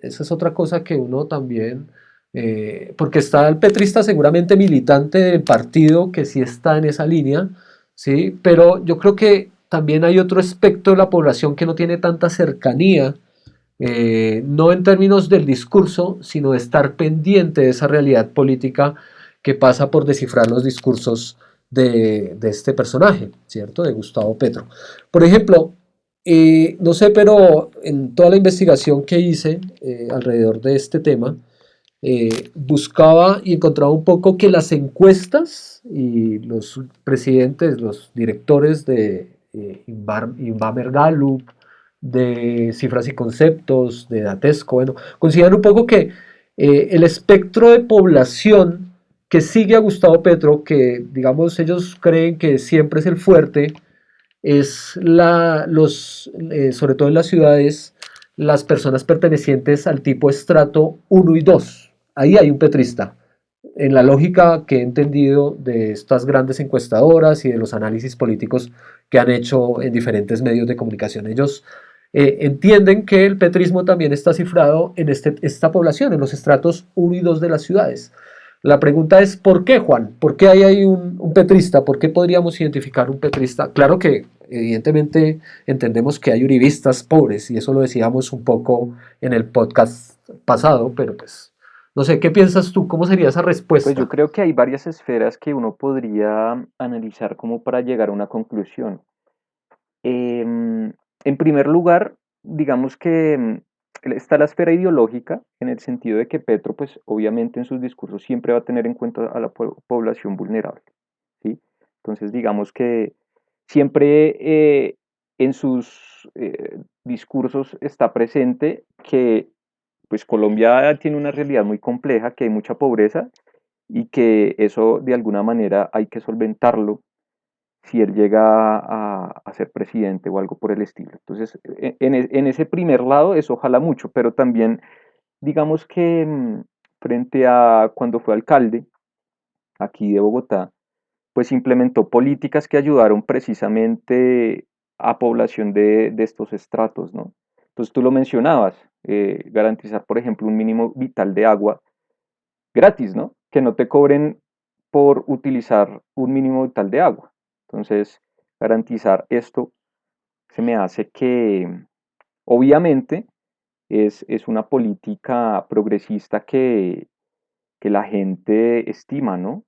Esa es otra cosa que uno también, porque está el petrista seguramente militante del partido que sí está en esa línea, ¿sí? Pero yo creo que también hay otro aspecto de la población que no tiene tanta cercanía, no en términos del discurso, sino de estar pendiente de esa realidad política que pasa por descifrar los discursos de este personaje, ¿cierto? De Gustavo Petro. Por ejemplo, no sé, pero en toda la investigación que hice alrededor de este tema, buscaba y encontraba un poco que las encuestas y los presidentes, los directores de Inbamer Gallup, de Cifras y Conceptos, de Datesco, bueno, consideran un poco que el espectro de población que sigue a Gustavo Petro, que digamos ellos creen que siempre es el fuerte, es sobre todo en las ciudades, las personas pertenecientes al tipo estrato uno y 2. Ahí hay un petrista. En la lógica que he entendido de estas grandes encuestadoras y de los análisis políticos que han hecho en diferentes medios de comunicación, ellos entienden que el petrismo también está cifrado en esta población, en los estratos uno y 2 de las ciudades. La pregunta es, ¿por qué, Juan? ¿Por qué hay un petrista? ¿Por qué podríamos identificar un petrista? Claro que evidentemente entendemos que hay uribistas pobres y eso lo decíamos un poco en el podcast pasado, pero pues no sé, ¿qué piensas tú? ¿Cómo sería esa Pues yo respuesta? creo que hay varias esferas que uno podría analizar como para llegar a una conclusión. En primer lugar, digamos que está la esfera ideológica, en el sentido de que Petro, pues obviamente en sus discursos siempre va a tener en cuenta a la población vulnerable, ¿sí? Entonces, digamos que siempre en sus discursos está presente que pues Colombia tiene una realidad muy compleja, que hay mucha pobreza y que eso de alguna manera hay que solventarlo si él llega a ser presidente o algo por el estilo. Entonces, en ese primer lado, eso ojalá mucho, pero también, digamos que frente a cuando fue alcalde aquí de Bogotá, pues implementó políticas que ayudaron precisamente a población de estos estratos, ¿no? Entonces tú lo mencionabas, garantizar, por ejemplo, un mínimo vital de agua gratis, ¿no? Que no te cobren por utilizar un mínimo vital de agua. Entonces, garantizar esto se me hace que, obviamente, es una política progresista que la gente estima, ¿no?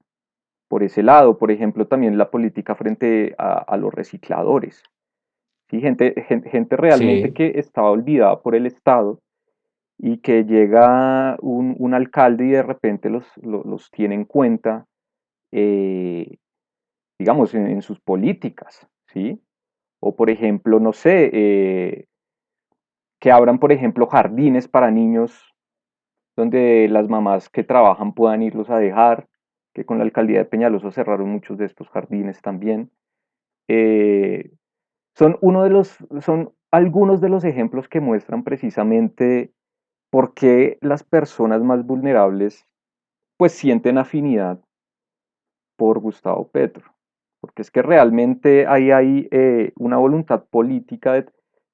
Por ese lado, por ejemplo, también la política frente a los recicladores. ¿Sí? Gente realmente Sí, que estaba olvidada por el Estado y que llega un alcalde y de repente los tiene en cuenta, eh, digamos, en sus políticas, ¿sí? O por ejemplo, no sé, que abran, por ejemplo, jardines para niños donde las mamás que trabajan puedan irlos a dejar, que con la alcaldía de Peñalosa cerraron muchos de estos jardines también. Eh, son algunos de los ejemplos que muestran precisamente por qué las personas más vulnerables pues sienten afinidad por Gustavo Petro. Porque es que realmente ahí hay una voluntad política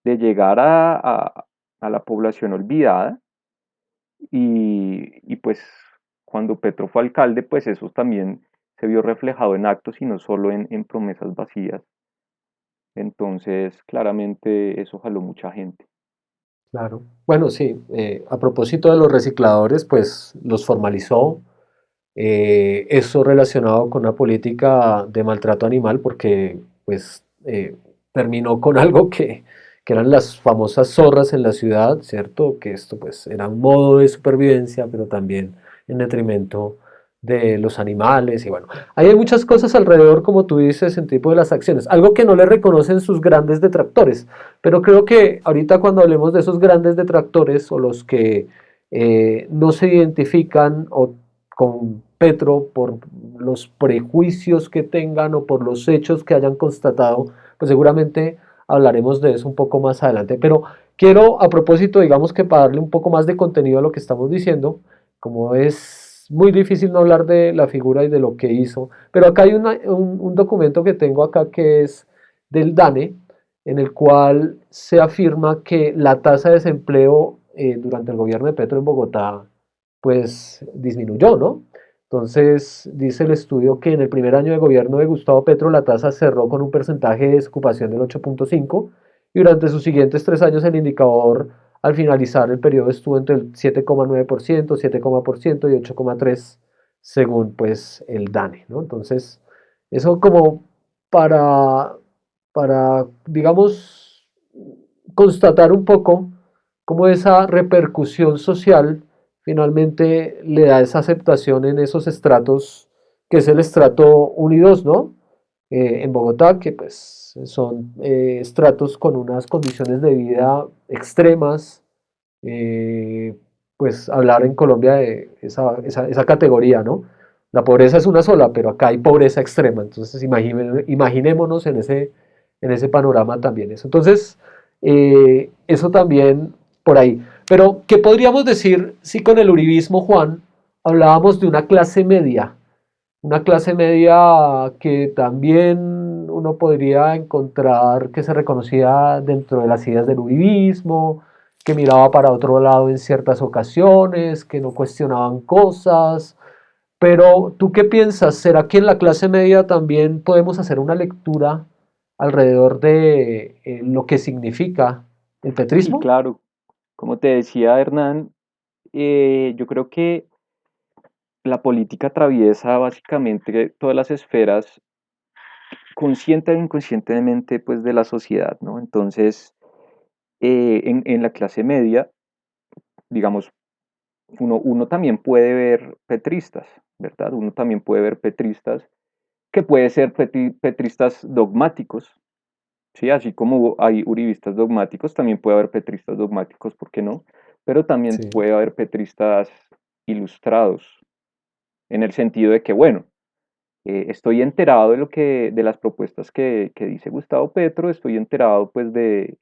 de llegar a la población olvidada y pues cuando Petro fue alcalde, pues eso también se vio reflejado en actos y no solo en promesas vacías. Entonces, claramente eso jaló mucha gente. claro. Bueno, sí, a propósito de los recicladores, pues los formalizó. Eso relacionado con una política de maltrato animal, porque pues terminó con algo que eran las famosas zorras en la ciudad, ¿cierto? Que esto pues era un modo de supervivencia, pero también en detrimento de los animales y bueno, ahí hay muchas cosas alrededor, como tú dices, en tipo de las acciones, algo que no le reconocen sus grandes detractores, pero creo que ahorita cuando hablemos de esos grandes detractores o los que no se identifican con Petro por los prejuicios que tengan o por los hechos que hayan constatado, pues seguramente hablaremos de eso un poco más adelante, pero quiero a propósito, digamos que para darle un poco más de contenido a lo que estamos diciendo, como es muy difícil no hablar de la figura y de lo que hizo, pero acá hay un documento que tengo acá que es del DANE, en el cual se afirma que la tasa de desempleo durante el gobierno de Petro en Bogotá, pues disminuyó, ¿no? Entonces, dice el estudio que en el primer año de gobierno de Gustavo Petro la tasa cerró con un porcentaje de desocupación del 8,5 y durante sus siguientes 3 años el indicador al finalizar el periodo estuvo entre el 7,9%, 7,% y 8,3% según pues el DANE, ¿no? Entonces, eso como para, para, digamos, constatar un poco cómo esa repercusión social finalmente le da esa aceptación en esos estratos, que es el estrato 1 y 2, ¿no? En Bogotá, que pues son estratos con unas condiciones de vida extremas, eh, pues hablar en Colombia de esa categoría, ¿no? La pobreza es una sola, pero acá hay pobreza extrema, entonces imaginémonos en ese panorama también eso. Entonces, eso también por ahí. Pero, ¿qué podríamos decir si con el uribismo, Juan, hablábamos de una clase media que también uno podría encontrar que se reconocía dentro de las ideas del uribismo, que miraba para otro lado en ciertas ocasiones, que no cuestionaban cosas? Pero, ¿tú qué piensas? ¿Será que en la clase media también podemos hacer una lectura alrededor de lo que significa el Sí, petrismo? claro. Como te decía Hernán, yo creo que la política atraviesa básicamente todas las esferas, consciente o inconscientemente, pues, de la sociedad, ¿no? Entonces, en la clase media, digamos, uno también puede ver petristas, ¿verdad? Uno también puede ver petristas que puede ser petristas dogmáticos, ¿sí? Así como hay uribistas dogmáticos, también puede haber petristas dogmáticos, ¿por qué no? Pero también Sí, puede haber petristas ilustrados, en el sentido de que, bueno, estoy enterado de de las propuestas que dice Gustavo Petro, estoy enterado pues de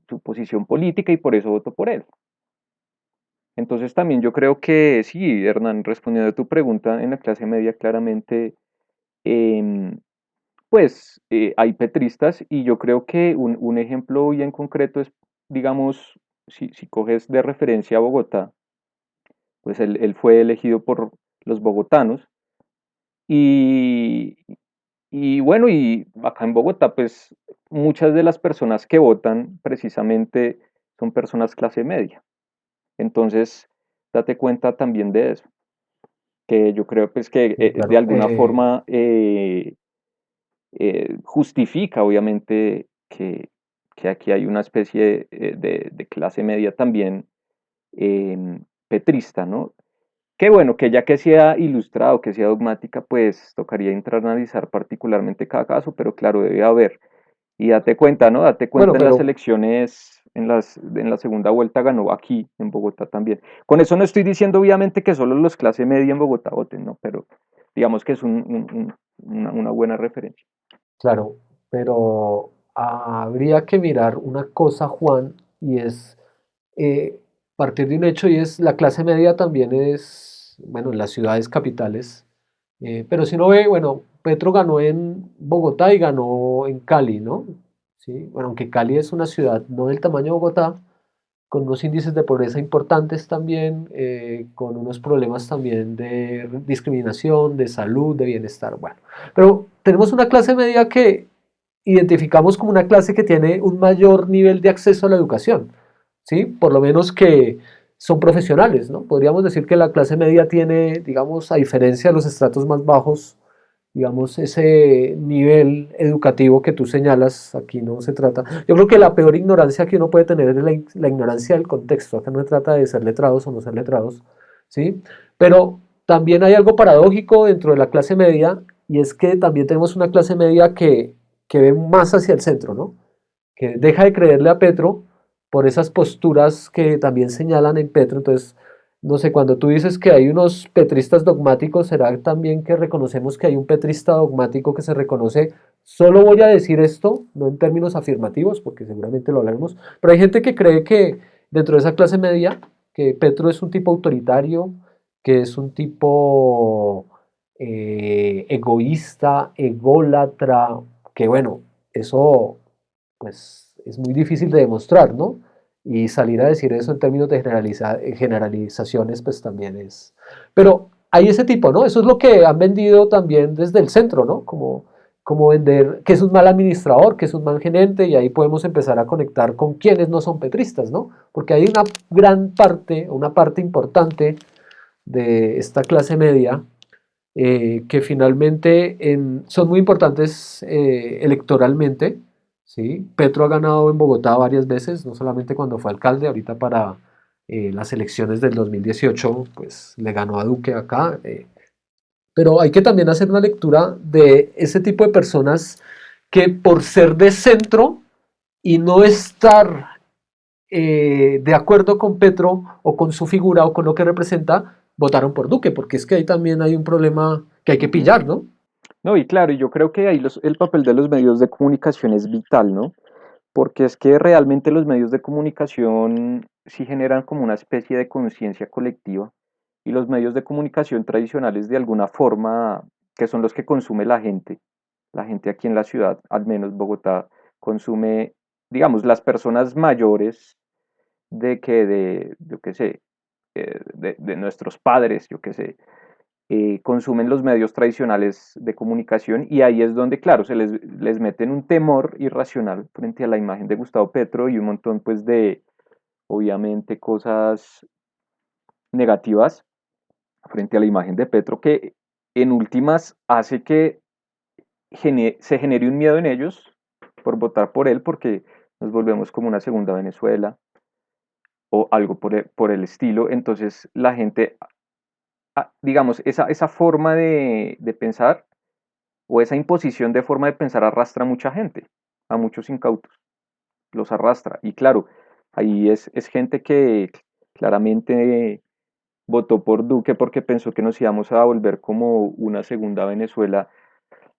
su posición política y por eso voto por él. Entonces también yo creo que sí, Hernán, respondiendo a tu pregunta, en la clase media claramente, em, pues hay petristas y yo creo que un ejemplo bien concreto es, digamos, si coges de referencia a Bogotá, pues él fue elegido por los bogotanos y, y bueno, y acá en Bogotá, pues muchas de las personas que votan precisamente son personas clase media. Entonces, date cuenta también de eso, que yo creo pues que sí, de claro. alguna forma justifica obviamente que aquí hay una especie de clase media también petrista, ¿no? Qué bueno, que ya que sea ilustrado, que sea dogmática, pues tocaría analizar particularmente cada caso, pero claro, debe haber. Y date cuenta, ¿no? Date Bueno, cuenta en las pero elecciones, en la segunda vuelta ganó aquí, en Bogotá también. Con eso no estoy diciendo obviamente que solo los clase media en Bogotá voten, ¿no? Pero digamos que es una buena referencia. claro, pero habría que mirar una cosa, Juan, y es partir de un hecho, y es la clase media también es, bueno, en las ciudades capitales, pero si uno ve, bueno, Petro ganó en Bogotá y ganó en Cali, ¿no? Sí, bueno, aunque Cali es una ciudad no del tamaño de Bogotá, con unos índices de pobreza importantes también, con unos problemas también de discriminación, de salud, de bienestar. Bueno, pero tenemos una clase media que identificamos como una clase que tiene un mayor nivel de acceso a la educación, ¿sí? Por lo menos que son profesionales, ¿no? Podríamos decir que la clase media tiene, digamos, a diferencia de los estratos más bajos, digamos, ese nivel educativo que tú señalas, aquí no se trata. Yo creo que la peor ignorancia que uno puede tener es la ignorancia del contexto. Acá no se trata de ser letrados o no ser letrados, ¿sí? Pero también hay algo paradójico dentro de la clase media, y es que también tenemos una clase media que ve más hacia el centro, ¿no? Que deja de creerle a Petro por esas posturas que también señalan en Petro. Entonces, no sé, cuando tú dices que hay unos petristas dogmáticos, ¿será también que reconocemos que hay un petrista dogmático que se reconoce? Solo voy a decir esto, no en términos afirmativos, porque seguramente lo hablaremos, pero hay gente que cree que dentro de esa clase media, que Petro es un tipo autoritario, que es un tipo egoísta, ególatra, que bueno, eso pues es muy difícil de demostrar, ¿no? Y salir a decir eso en términos de generalizaciones, pues también es... Pero hay ese tipo, ¿no? Eso es lo que han vendido también desde el centro, ¿no? Como vender que es un mal administrador, que es un mal gerente, y ahí podemos empezar a conectar con quienes no son petristas, ¿no? Porque hay una gran parte, una parte importante de esta clase media que finalmente son muy importantes electoralmente. ¿Sí? Petro ha ganado en Bogotá varias veces, no solamente cuando fue alcalde, ahorita para las elecciones del 2018, pues le ganó a Duque acá. Pero hay que también hacer una lectura de ese tipo de personas que por ser de centro y no estar de acuerdo con Petro o con su figura o con lo que representa, votaron por Duque, porque es que ahí también hay un problema que hay que Ujú. pillar, ¿no? No, y claro, yo creo que ahí el papel de los medios de comunicación es vital, ¿no? Porque es que realmente los medios de comunicación sí generan como una especie de conciencia colectiva y los medios de comunicación tradicionales de alguna forma, que son los que consume la gente aquí en la ciudad, al menos Bogotá, consume, digamos, las personas mayores yo qué sé, de nuestros padres, yo qué sé, consumen los medios tradicionales de comunicación y ahí es donde, claro, les meten un temor irracional frente a la imagen de Gustavo Petro y un montón, pues, de, obviamente, cosas negativas frente a la imagen de Petro que en últimas hace que se genere un miedo en ellos por votar por él porque nos volvemos como una segunda Venezuela o algo por el estilo. Entonces la gente, digamos, esa forma de pensar o esa imposición de forma de pensar arrastra a mucha gente, a muchos incautos, los arrastra. Y claro, ahí es gente que claramente votó por Duque porque pensó que nos íbamos a volver como una segunda Venezuela,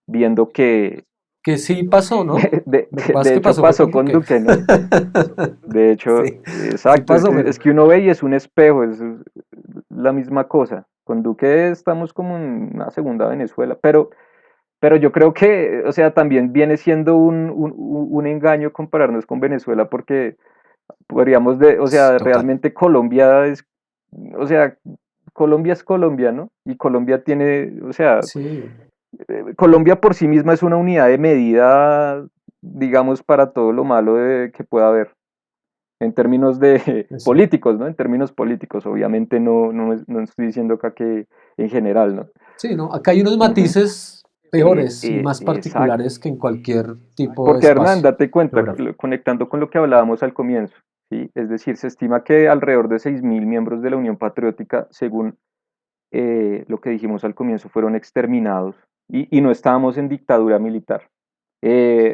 viendo que Que sí pasó, ¿no? Lo que pasa es de que hecho pasó fue pasó con con Duque. Duque, ¿no? De hecho, Sí, sí exacto, pasó, pero... es que uno ve y es un espejo, es la misma cosa. Con Duque estamos como en una segunda Venezuela, pero yo creo que, o sea, también viene siendo un engaño compararnos con Venezuela porque podríamos, o sea, Total. realmente Colombia es, o sea, Colombia es Colombia, ¿no? Y Colombia tiene, o sea, Sí, Colombia por sí misma es una unidad de medida, digamos, para todo lo malo que pueda haber en términos de eso. políticos, ¿no? En términos políticos, obviamente no estoy diciendo acá que en general, ¿no? Sí, ¿no? Acá hay unos Ujú. matices peores y más Exacto. particulares que en cualquier tipo de Porque Hernán, espacio date cuenta, geográfico. conectando con lo que hablábamos al comienzo, ¿sí? Es decir, se estima que alrededor de 6.000 miembros de la Unión Patriótica, según lo que dijimos al comienzo, fueron exterminados y no estábamos en dictadura militar. No,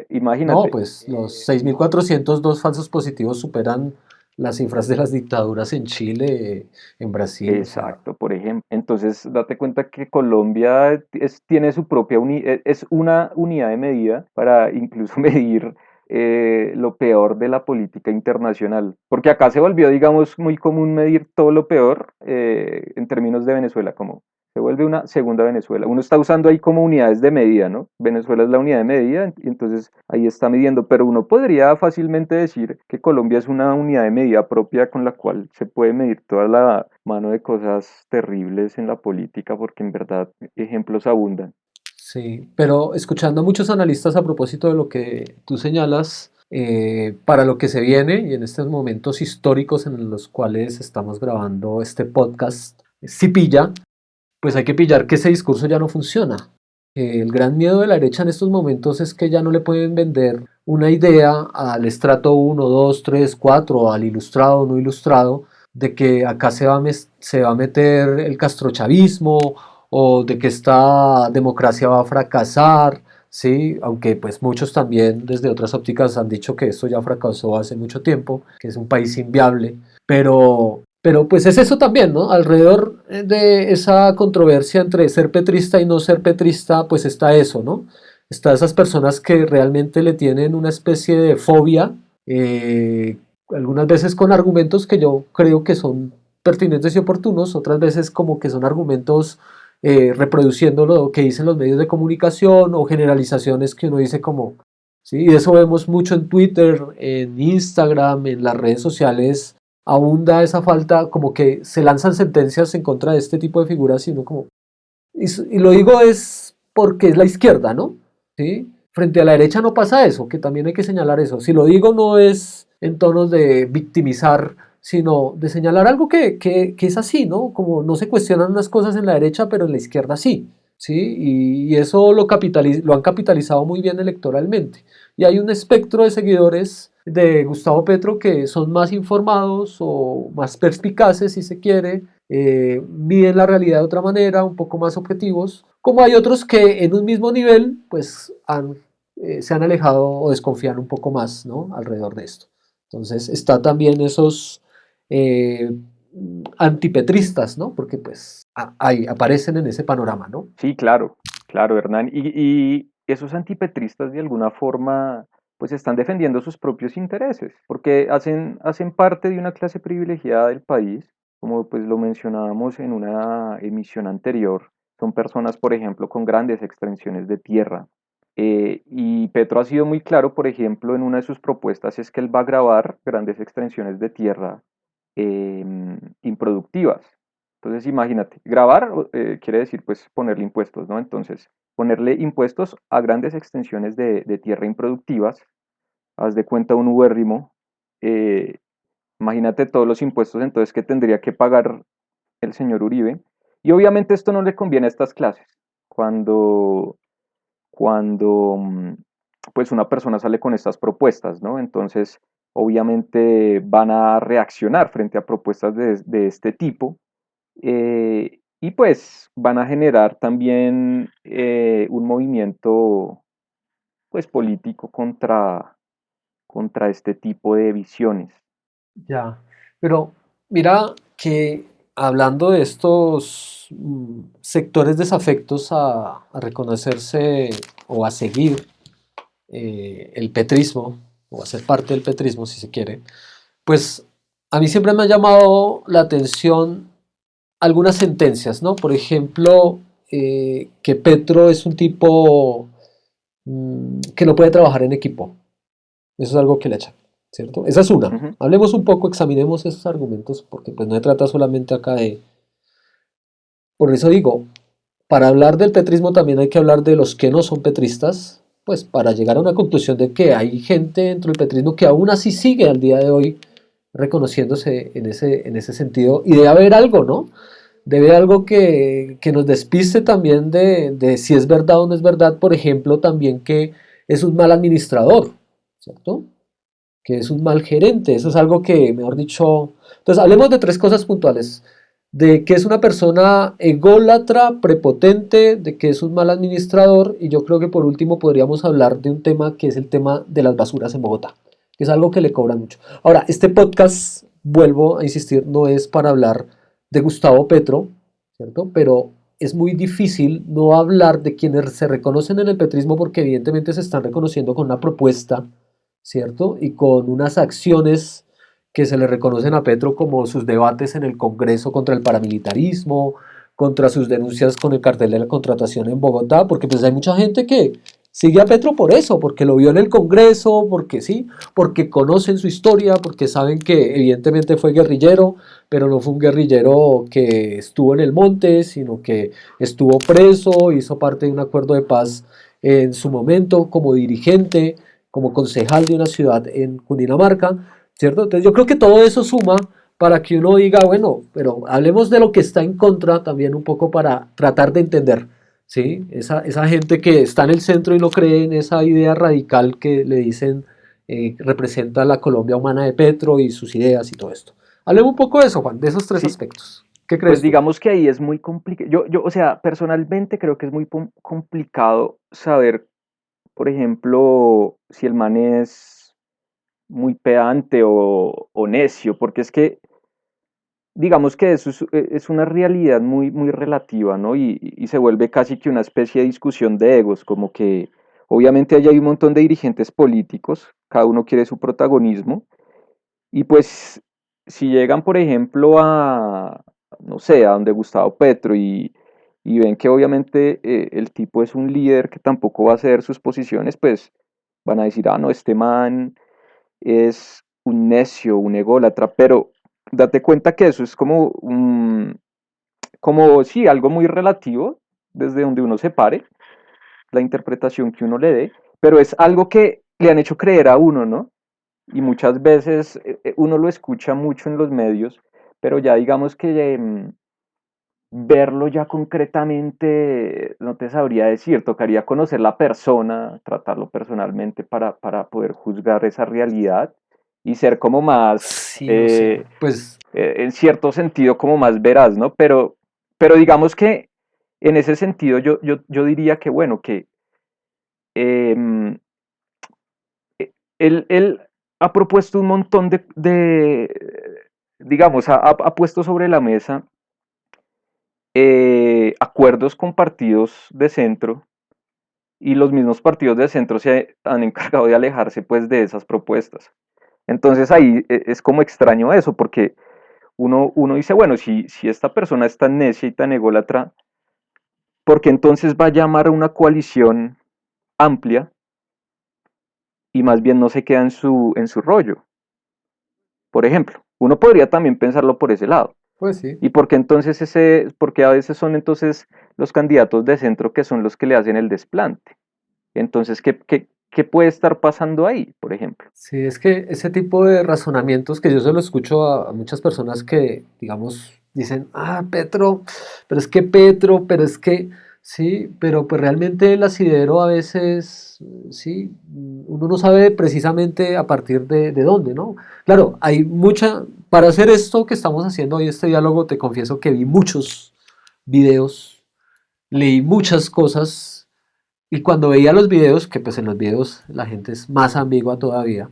Imagínate, pues los 6.402 falsos positivos superan las cifras de las dictaduras en Chile, en Brasil, o sea, exacto, por ejemplo. Entonces, date cuenta que Colombia tiene su propia es una unidad de medida para incluso medir lo peor de la política internacional. Porque acá se volvió, digamos, muy común medir todo lo peor en términos de Venezuela, como se vuelve una segunda Venezuela. Uno está usando ahí como unidades de medida, ¿no? Venezuela es la unidad de medida y entonces ahí está midiendo, pero uno podría fácilmente decir que Colombia es una unidad de medida propia con la cual se puede medir toda la mano de cosas terribles en la política, porque en verdad ejemplos abundan. sí. Pero escuchando a muchos analistas a propósito de lo que tú señalas, para lo que se viene y en estos momentos históricos en los cuales estamos grabando este podcast, si pilla, pues hay que pillar que ese discurso ya no funciona. El gran miedo de la derecha en estos momentos es que ya no le pueden vender una idea al estrato uno 2 3 4 al ilustrado o no ilustrado, de que acá se va a meter el castrochavismo o de que esta democracia va a fracasar, ¿sí? Aunque pues muchos también desde otras ópticas han dicho que esto ya fracasó hace mucho tiempo, que es un país inviable, pero pues es eso también, ¿no? Alrededor de esa controversia entre ser petrista y no ser petrista, pues está eso, ¿no? Está esas personas que realmente le tienen una especie de fobia, eh, algunas veces con argumentos que yo creo que son pertinentes y oportunos, otras veces como que son argumentos reproduciendo lo que dicen los medios de comunicación o generalizaciones que uno dice como, ¿sí? Y eso vemos mucho en Twitter, en Instagram, en las redes sociales, abunda esa falta, como que se lanzan sentencias en contra de este tipo de figuras y uno como, y lo digo es porque es la izquierda, ¿no? ¿Sí? Frente a la derecha no pasa eso, que también hay que señalar eso. Si lo digo no es en tonos de victimizar, sino de señalar algo que es así, ¿no? Como no se cuestionan unas cosas en la derecha, pero en la izquierda sí, ¿sí? Y eso lo han capitalizado muy bien electoralmente. Y hay un espectro de seguidores de Gustavo Petro que son más informados o más perspicaces, si se quiere, miden la realidad de otra manera, un poco más objetivos, como hay otros que en un mismo nivel pues se han alejado o desconfían un poco más, ¿no? Alrededor de esto. Entonces está también esos eh, antipetristas, ¿no? Porque pues ahí aparecen en ese panorama, ¿no? Sí, claro, claro, Hernán. Y esos antipetristas de alguna forma pues están defendiendo sus propios intereses, porque hacen parte de una clase privilegiada del país, como pues lo mencionábamos en una emisión anterior. Son personas, por ejemplo, con grandes extensiones de tierra. Y Petro ha sido muy claro, por ejemplo, en una de sus propuestas es que él va a grabar grandes extensiones de tierra improductivas. Entonces, imagínate, grabar quiere decir pues ponerle impuestos, ¿no? Entonces, ponerle impuestos a grandes extensiones de tierra improductivas, haz de cuenta un ubérrimo, eh, imagínate todos los impuestos entonces que tendría que pagar el señor Uribe. Y obviamente esto no le conviene a estas clases. Cuando, cuando pues una persona sale con estas propuestas, ¿no? Entonces, obviamente van a reaccionar frente a propuestas de este tipo y pues van a generar también un movimiento pues político contra este tipo de visiones. Ya, pero mira que hablando de estos sectores desafectos a reconocerse o a seguir el petrismo, o a ser parte del petrismo si se quiere, pues a mí siempre me ha llamado la atención algunas sentencias, ¿no? Por ejemplo, que Petro es un tipo que no puede trabajar en equipo. Eso es algo que le echan, ¿cierto? Esa es una. Ujú. Hablemos un poco, examinemos esos argumentos, porque pues no se trata solamente acá de... Por eso digo, para hablar del petrismo también hay que hablar de los que no son petristas, pues para llegar a una conclusión de que hay gente dentro del petrismo que aún así sigue al día de hoy reconociéndose en ese sentido, y debe haber algo, ¿no? Debe haber algo que nos despiste también de si es verdad o no es verdad, por ejemplo, también que es un mal administrador, ¿cierto? Que es un mal gerente. Eso es algo que, mejor dicho... Entonces, hablemos de tres cosas puntuales. De que es una persona ególatra, prepotente, de que es un mal administrador, y yo creo que por último podríamos hablar de un tema que es el tema de las basuras en Bogotá, que es algo que le cobran mucho. Ahora, este podcast, vuelvo a insistir, no es para hablar de Gustavo Petro, ¿cierto? Pero es muy difícil no hablar de quienes se reconocen en el petrismo porque evidentemente se están reconociendo con una propuesta, ¿cierto? Y con unas acciones que se le reconocen a Petro como sus debates en el Congreso contra el paramilitarismo, contra sus denuncias con el cartel de la contratación en Bogotá, porque pues hay mucha gente que sigue a Petro por eso, porque lo vio en el Congreso, porque sí, porque conocen su historia, porque saben que evidentemente fue guerrillero, pero no fue un guerrillero que estuvo en el monte, sino que estuvo preso, hizo parte de un acuerdo de paz en su momento como dirigente, como concejal de una ciudad en Cundinamarca, ¿cierto? Entonces yo creo que todo eso suma para que uno diga, bueno, pero hablemos de lo que está en contra también un poco para tratar de entender, ¿sí? Esa gente que está en el centro y no cree en esa idea radical que le dicen representa la Colombia humana de Petro y sus ideas y todo esto. Hablemos un poco de eso, Juan, de esos tres Sí, aspectos. ¿Qué pues crees tú? digamos que ahí es muy complicado. O sea, personalmente creo que es muy complicado saber, por ejemplo, si el man es muy pedante o necio, porque es que digamos que eso es una realidad muy, muy relativa, ¿no? Y se vuelve casi que una especie de discusión de egos, como que obviamente allá hay un montón de dirigentes políticos, cada uno quiere su protagonismo, y pues si llegan, por ejemplo, no sé, a donde Gustavo Petro y ven que obviamente el tipo es un líder que tampoco va a ceder sus posiciones, pues van a decir, ah, no, este man es un necio, un ególatra, pero date cuenta que eso es como sí, algo muy relativo desde donde uno se pare, la interpretación que uno le dé, pero es algo que le han hecho creer a uno, ¿no? Y muchas veces uno lo escucha mucho en los medios, pero ya digamos que verlo ya concretamente no te sabría decir, tocaría conocer la persona, tratarlo personalmente para poder juzgar esa realidad y ser como más, Sí, no sé. Pues en cierto sentido, como más veraz, ¿no? Pero digamos que en ese sentido yo diría que, bueno, que em, él ha propuesto un montón digamos, ha puesto sobre la mesa acuerdos con partidos de centro y los mismos partidos de centro se han encargado de alejarse pues de esas propuestas. Entonces ahí es como extraño eso, porque uno dice, bueno, si esta persona es tan necia y tan ególatra, ¿por qué entonces va a llamar a una coalición amplia y más bien no se queda en su rollo? Por ejemplo, uno podría también pensarlo por ese lado. Pues sí. ¿Y por qué entonces porque a veces son entonces los candidatos de centro que son los que le hacen el desplante? Entonces, ¿qué puede estar pasando ahí, por ejemplo? Sí, es que ese tipo de razonamientos que yo se lo escucho a muchas personas que, digamos, dicen, ah, Petro, pero es que, sí, pero pues realmente el asidero a veces, sí, uno no sabe precisamente a partir de dónde, ¿no? Claro, hay mucha, para hacer esto que estamos haciendo hoy, este diálogo, te confieso que vi muchos videos, leí muchas cosas, y cuando veía los videos, que pues en los videos la gente es más ambigua todavía,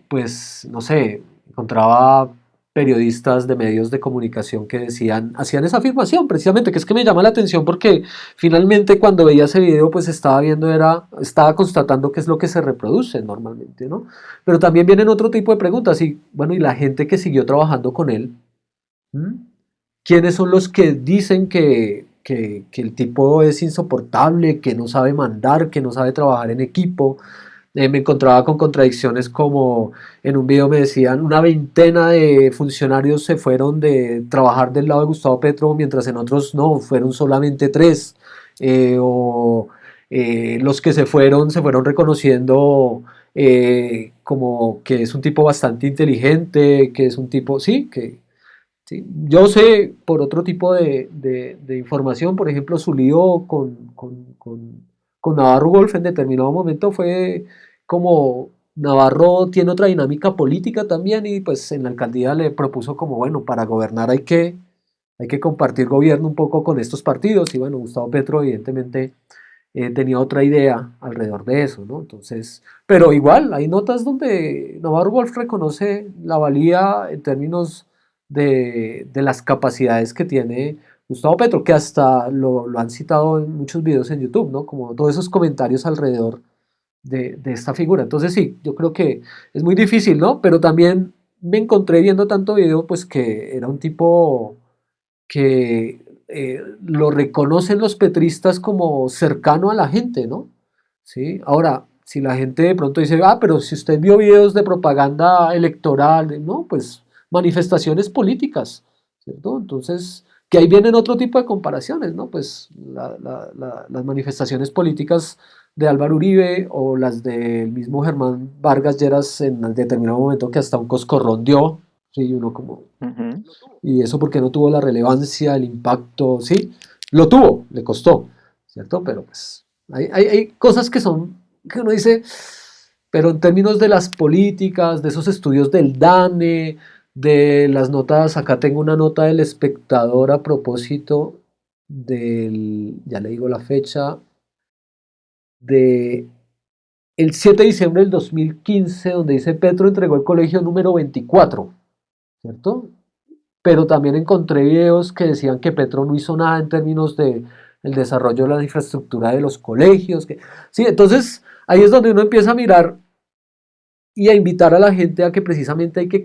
pues no sé, encontraba periodistas de medios de comunicación que decían, hacían esa afirmación precisamente, que es que me llama la atención porque finalmente cuando veía ese video pues estaba viendo, estaba constatando qué es lo que se reproduce normalmente, ¿no? Pero también vienen otro tipo de preguntas y bueno, y la gente que siguió trabajando con él, ¿m? ¿Quiénes son los que dicen que el tipo es insoportable, que no sabe mandar, que no sabe trabajar en equipo? Me encontraba con contradicciones como en un video me decían una veintena de funcionarios se fueron de trabajar del lado de Gustavo Petro, mientras en otros no, fueron solamente tres. O los que se fueron reconociendo como que es un tipo bastante inteligente, que es un tipo, sí, que sí. Yo sé por otro tipo de información, por ejemplo, su lío con Navarro Wolf en determinado momento fue como Navarro tiene otra dinámica política también y pues en la alcaldía le propuso como, bueno, para gobernar hay que compartir gobierno un poco con estos partidos y bueno, Gustavo Petro evidentemente tenía otra idea alrededor de eso, ¿no? Entonces, pero igual, hay notas donde Navarro Wolf reconoce la valía en términos de las capacidades que tiene Gustavo Petro, que hasta lo han citado en muchos videos en YouTube, ¿no? Como todos esos comentarios alrededor de esta figura. Entonces sí, yo creo que es muy difícil, ¿no? Pero también me encontré viendo tanto video, pues que era un tipo que lo reconocen los petristas como cercano a la gente, ¿no? ¿Sí? Ahora, si la gente de pronto dice, ah, pero si usted vio videos de propaganda electoral, no, pues manifestaciones políticas, ¿cierto? Entonces, que ahí vienen otro tipo de comparaciones, ¿no? Pues las manifestaciones políticas de Álvaro Uribe o las del mismo Germán Vargas Lleras en determinado momento que hasta un coscorrón dio, sí, uno como, Ujú. y eso porque no tuvo la relevancia, el impacto, sí, lo tuvo, le costó, ¿cierto? Pero pues hay cosas que son, que uno dice, pero en términos de las políticas, de esos estudios del DANE, de las notas, acá tengo una nota del Espectador a propósito ya le digo la fecha, de el 7 de diciembre del 2015, donde dice Petro entregó el colegio número 24, ¿cierto? Pero también encontré videos que decían que Petro no hizo nada en términos de el desarrollo de la infraestructura de los colegios. Sí, entonces ahí es donde uno empieza a mirar y a invitar a la gente a que precisamente hay que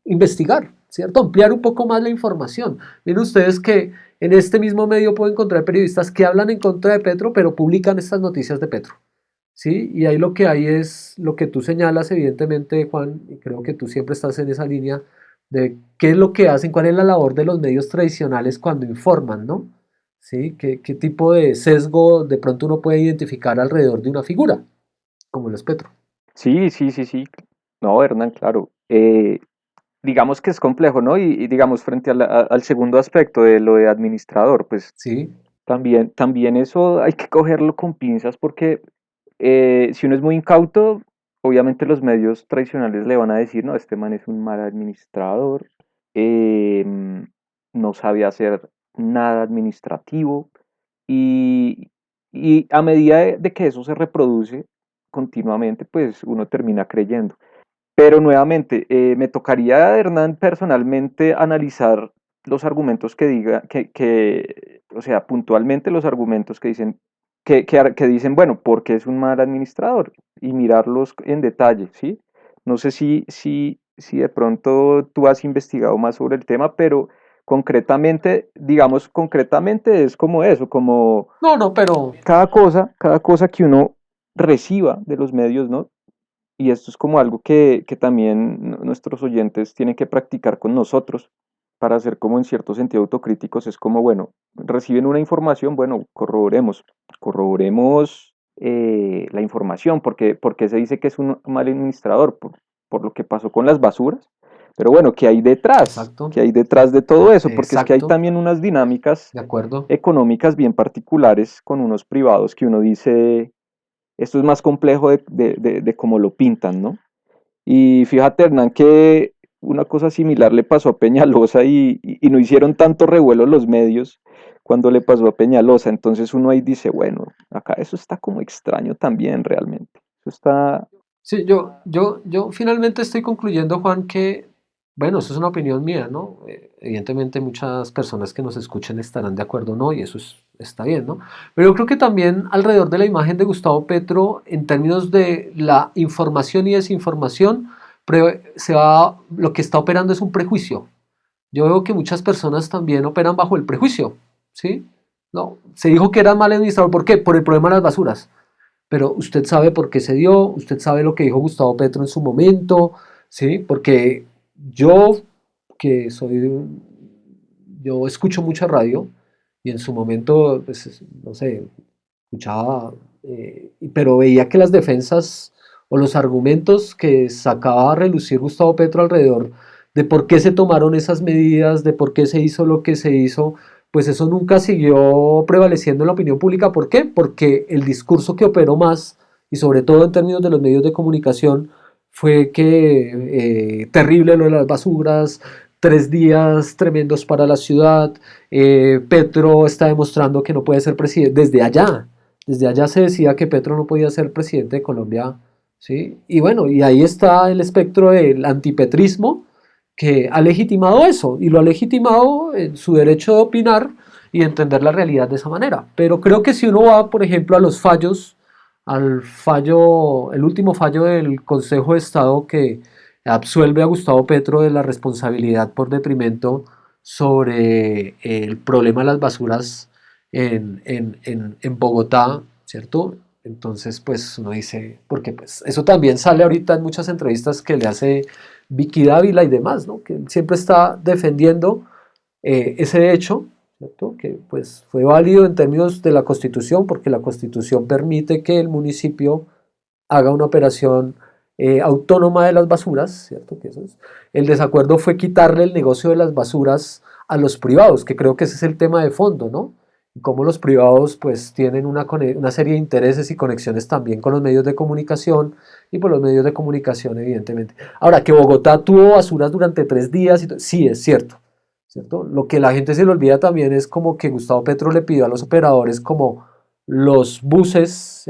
investigar, ¿cierto? Ampliar un poco más la información. Miren ustedes que en este mismo medio pueden encontrar periodistas que hablan en contra de Petro, pero publican estas noticias de Petro. ¿Sí? Y ahí lo que hay es lo que tú señalas, evidentemente, Juan, y creo que tú siempre estás en esa línea de qué es lo que hacen, cuál es la labor de los medios tradicionales cuando informan, ¿no? ¿Sí? ¿Qué tipo de sesgo de pronto uno puede identificar alrededor de una figura, como lo es Petro? Sí, sí, sí, sí. No, Hernán, claro. Digamos que es complejo, ¿no? Y digamos, frente al segundo aspecto de lo de administrador, pues Sí, también eso hay que cogerlo con pinzas porque si uno es muy incauto, obviamente los medios tradicionales le van a decir, no, este man es un mal administrador, no sabe hacer nada administrativo y, y a medida de que eso se reproduce continuamente, pues uno termina creyendo. Pero nuevamente, me tocaría, Hernán, personalmente analizar los argumentos que diga, o sea, puntualmente los argumentos que dicen, que dicen, bueno, porque es un mal administrador y mirarlos en detalle, ¿sí? No sé si de pronto tú has investigado más sobre el tema, pero concretamente, digamos, concretamente es como eso, como no, no, pero cada cosa que uno reciba de los medios, ¿no? Y esto es como algo que también nuestros oyentes tienen que practicar con nosotros para ser como en cierto sentido autocríticos. Es como, bueno, reciben una información, bueno, corroboremos la información, porque se dice que es un mal administrador por lo que pasó con las basuras. Pero bueno, ¿qué hay detrás? exacto, ¿Qué hay detrás de todo eso? Porque es que hay exacto, también unas dinámicas de acuerdo. económicas bien particulares con unos privados que uno dice, esto es más complejo de cómo lo pintan, ¿no? Y fíjate, Hernán, que una cosa similar le pasó a Peñalosa y no hicieron tanto revuelo los medios cuando le pasó a Peñalosa. Entonces uno ahí dice, bueno, acá eso está como extraño también realmente. Eso está... Sí, yo finalmente estoy concluyendo, Juan, que, bueno, eso es una opinión mía, ¿no? Evidentemente muchas personas que nos escuchen estarán de acuerdo, ¿no? Y está bien, ¿no? Pero yo creo que también alrededor de la imagen de Gustavo Petro, en términos de la información y desinformación, lo que está operando es un prejuicio. Yo veo que muchas personas también operan bajo el prejuicio, ¿sí? No, se dijo que era mal administrador, ¿por qué? Por el problema de las basuras, pero usted sabe por qué se dio, usted sabe lo que dijo Gustavo Petro en su momento, ¿sí? Porque yo, que soy, yo escucho mucha radio y en su momento, pues, no sé, escuchaba, pero veía que las defensas o los argumentos que sacaba a relucir Gustavo Petro alrededor de por qué se tomaron esas medidas, de por qué se hizo lo que se hizo, pues eso nunca siguió prevaleciendo en la opinión pública. ¿Por qué? Porque el discurso que operó más, y sobre todo en términos de los medios de comunicación, fue que terrible lo de las basuras, 3 días tremendos para la ciudad, Petro está demostrando que no puede ser presidente desde allá se decía que Petro no podía ser presidente de Colombia, ¿sí? Y bueno, y ahí está el espectro del antipetrismo que ha legitimado eso y lo ha legitimado en su derecho de opinar y entender la realidad de esa manera. Pero creo que si uno va, por ejemplo, a los fallos, el último fallo del Consejo de Estado que absuelve a Gustavo Petro de la responsabilidad por detrimento sobre el problema de las basuras en Bogotá, ¿cierto? Entonces, pues uno dice, porque pues eso también sale ahorita en muchas entrevistas que le hace Vicky Dávila y demás, ¿no? Que siempre está defendiendo ese hecho, ¿cierto? Que pues fue válido en términos de la Constitución, porque la Constitución permite que el municipio haga una operación autónoma de las basuras, ¿cierto? Que eso es. El desacuerdo fue quitarle el negocio de las basuras a los privados, que creo que ese es el tema de fondo, ¿no? y cómo los privados pues tienen una serie de intereses y conexiones también con los medios de comunicación y por los medios de comunicación evidentemente. Ahora, que Bogotá tuvo basuras durante 3 días, sí, es cierto, ¿cierto? Lo que la gente se le olvida también es como que Gustavo Petro le pidió a los operadores como los buses,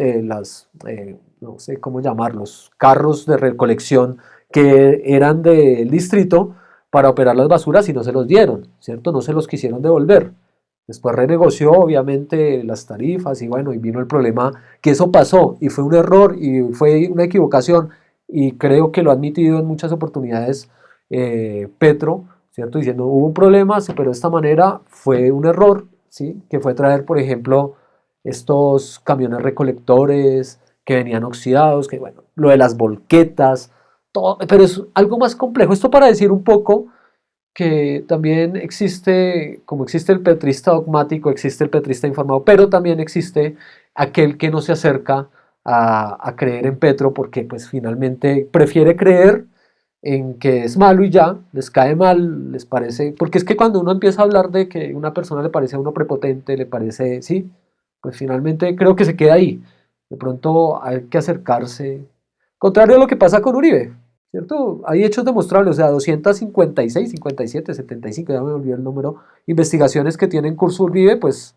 no sé cómo llamarlos, carros de recolección que eran del distrito para operar las basuras y no se los dieron, ¿cierto? No se los quisieron devolver. Después renegoció obviamente las tarifas y bueno, y vino el problema que eso pasó y fue un error y fue una equivocación y creo que lo ha admitido en muchas oportunidades Petro, ¿cierto? Diciendo hubo un problema, se operó de esta manera, fue un error, ¿sí? Que fue traer, por ejemplo, estos camiones recolectores que venían oxidados, que bueno, lo de las volquetas, todo, pero es algo más complejo. Esto para decir un poco que también existe, como existe el petrista dogmático, existe el petrista informado, pero también existe aquel que no se acerca a creer en Petro porque pues finalmente prefiere creer en que es malo y ya, les cae mal, les parece, porque es que cuando uno empieza a hablar de que una persona le parece a uno prepotente, le parece, sí, pues finalmente creo que se queda ahí. De pronto hay que acercarse, contrario a lo que pasa con Uribe, ¿cierto? Hay hechos demostrables, o sea, 256, 57, 75, ya me olvidé el número, investigaciones que tienen curso Uribe, pues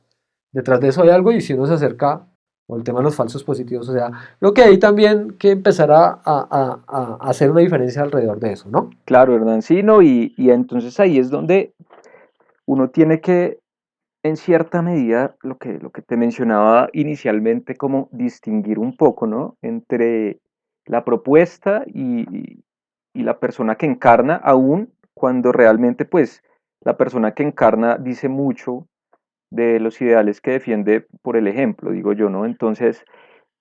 detrás de eso hay algo y si uno se acerca, o el tema de los falsos positivos, o sea, creo que hay también que empezar a hacer una diferencia alrededor de eso, ¿no? Claro, Hernán, sí, ¿no? Y entonces ahí es donde uno tiene que, en cierta medida, lo que te mencionaba inicialmente, como distinguir un poco, ¿no? Entre la propuesta y la persona que encarna, aún cuando realmente, pues, la persona que encarna dice mucho de los ideales que defiende por el ejemplo, digo yo, ¿no? Entonces,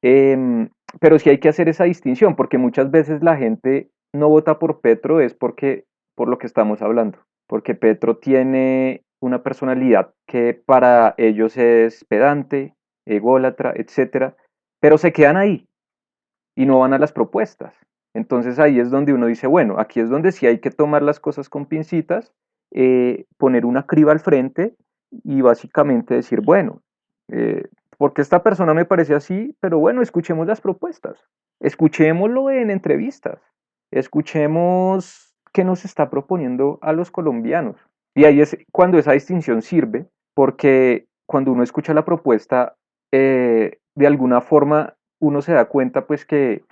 em, pero sí hay que hacer esa distinción, porque muchas veces la gente no vota por Petro es porque, por lo que estamos hablando, porque Petro tiene una personalidad que para ellos es pedante, ególatra, etcétera, pero se quedan ahí y no van a las propuestas. Entonces ahí es donde uno dice, bueno, aquí es donde sí hay que tomar las cosas con pincitas, poner una criba al frente y básicamente decir, bueno, eh, porque esta persona me parece así, pero bueno, escuchemos las propuestas, escuchémoslo en entrevistas, escuchemos qué nos está proponiendo a los colombianos. Y ahí es cuando esa distinción sirve, porque cuando uno escucha la propuesta, de alguna forma uno se da cuenta pues que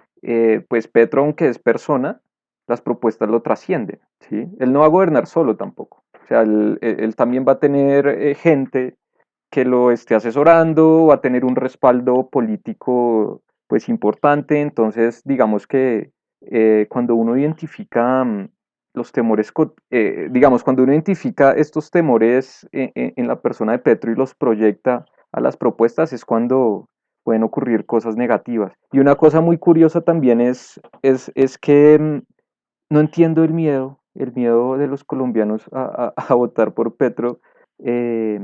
pues Petro, aunque es persona, las propuestas lo trascienden, ¿sí? Él no va a gobernar solo tampoco. O sea, él también va a tener gente que lo esté asesorando, va a tener un respaldo político pues importante. Entonces, digamos que cuando uno identifica los temores, digamos, cuando uno identifica estos temores en la persona de Petro y los proyecta a las propuestas, es cuando pueden ocurrir cosas negativas. Y una cosa muy curiosa también es que no entiendo el miedo de los colombianos a votar por Petro, eh,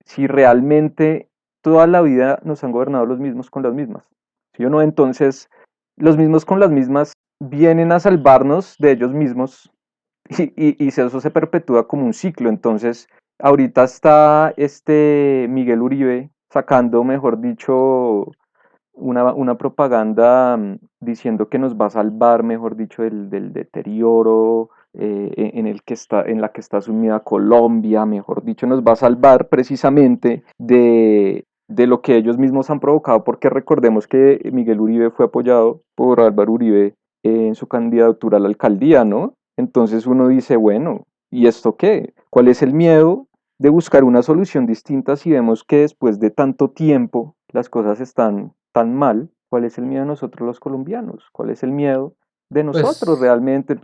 si realmente toda la vida nos han gobernado los mismos con las mismas. ¿Sí o no? Entonces, los mismos con las mismas vienen a salvarnos de ellos mismos y eso se perpetúa como un ciclo. Entonces, ahorita está este Miguel Uribe sacando, mejor dicho, una propaganda diciendo que nos va a salvar, mejor dicho, del deterioro en el que está, en la que está sumida Colombia, mejor dicho, nos va a salvar precisamente de lo que ellos mismos han provocado, porque recordemos que Miguel Uribe fue apoyado por Álvaro Uribe en su candidatura a la alcaldía, ¿no? Entonces uno dice, bueno, ¿y esto qué? ¿Cuál es el miedo de buscar una solución distinta si vemos que después de tanto tiempo las cosas están tan mal? ¿Cuál es el miedo de nosotros los colombianos? ¿Cuál es el miedo de nosotros Pues realmente?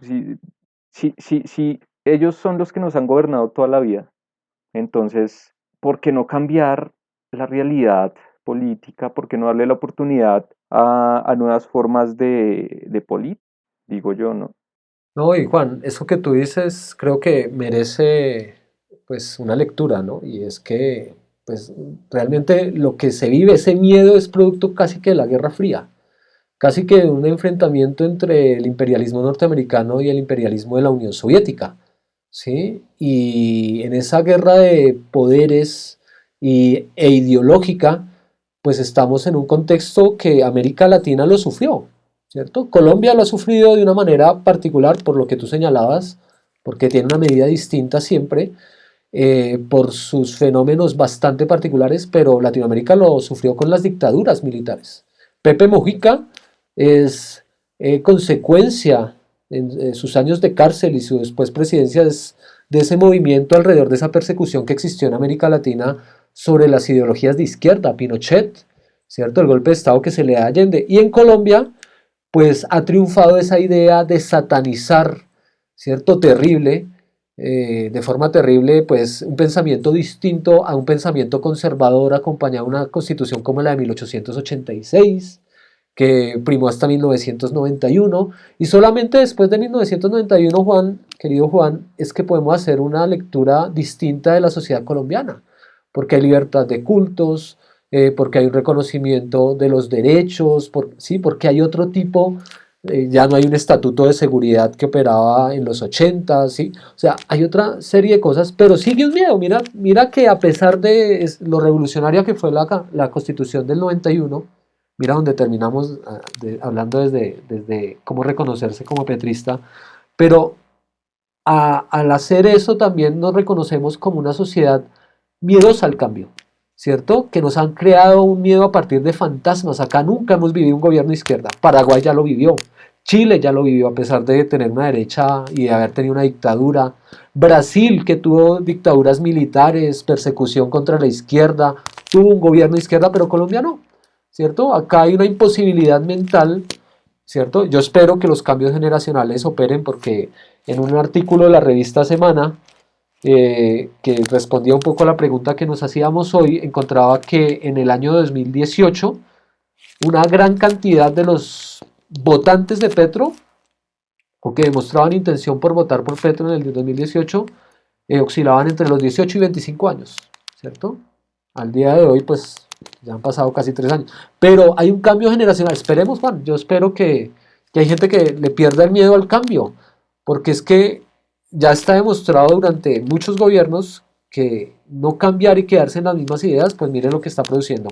Si ellos son los que nos han gobernado toda la vida, entonces, ¿por qué no cambiar la realidad política? ¿Por qué no darle la oportunidad a nuevas formas de política? Digo yo, ¿no? no, y Juan, eso que tú dices creo que merece pues una lectura, ¿no? Y es que pues realmente lo que se vive, ese miedo es producto casi que de la Guerra Fría, casi que de un enfrentamiento entre el imperialismo norteamericano y el imperialismo de la Unión Soviética, ¿sí? Y en esa guerra de poderes e ideológica, pues estamos en un contexto que América Latina lo sufrió, ¿cierto? Colombia lo ha sufrido de una manera particular, por lo que tú señalabas, porque tiene una medida distinta siempre, por sus fenómenos bastante particulares, pero Latinoamérica lo sufrió con las dictaduras militares. Pepe Mujica es consecuencia en sus años de cárcel y su después presidencia de ese movimiento alrededor de esa persecución que existió en América Latina sobre las ideologías de izquierda, Pinochet, ¿cierto? El golpe de Estado que se le da a Allende. Y en Colombia, pues ha triunfado esa idea de satanizar, ¿cierto? Terrible, de forma terrible, pues un pensamiento distinto a un pensamiento conservador acompañado de una constitución como la de 1886, que primó hasta 1991, y solamente después de 1991, Juan, querido Juan, es que podemos hacer una lectura distinta de la sociedad colombiana, porque hay libertad de cultos, porque hay un reconocimiento de los derechos, sí, porque hay otro tipo, ya no hay un estatuto de seguridad que operaba en los 80, ¿sí? O sea, hay otra serie de cosas, pero sigue un miedo. Mira, mira que a pesar de lo revolucionaria que fue la constitución del 91, mira donde terminamos hablando desde cómo reconocerse como petrista, pero al hacer eso también nos reconocemos como una sociedad miedosa al cambio, ¿cierto? Que nos han creado un miedo a partir de fantasmas. Acá nunca hemos vivido un gobierno de izquierda. Paraguay ya lo vivió. Chile ya lo vivió a pesar de tener una derecha y de haber tenido una dictadura. Brasil, que tuvo dictaduras militares, persecución contra la izquierda, tuvo un gobierno de izquierda, pero Colombia no, ¿cierto? Acá hay una imposibilidad mental, ¿cierto? Yo espero que los cambios generacionales operen porque en un artículo de la revista Semana, que respondía un poco a la pregunta que nos hacíamos hoy, encontraba que en el año 2018 una gran cantidad de los votantes de Petro, o que demostraban intención por votar por Petro en el 2018, oscilaban entre los 18 y 25 años, ¿cierto? Al día de hoy, pues ya han pasado casi 3 años. Pero hay un cambio generacional. Esperemos, Juan. Yo espero que hay gente que le pierda el miedo al cambio. Porque es que ya está demostrado durante muchos gobiernos que no cambiar y quedarse en las mismas ideas, pues miren lo que está produciendo.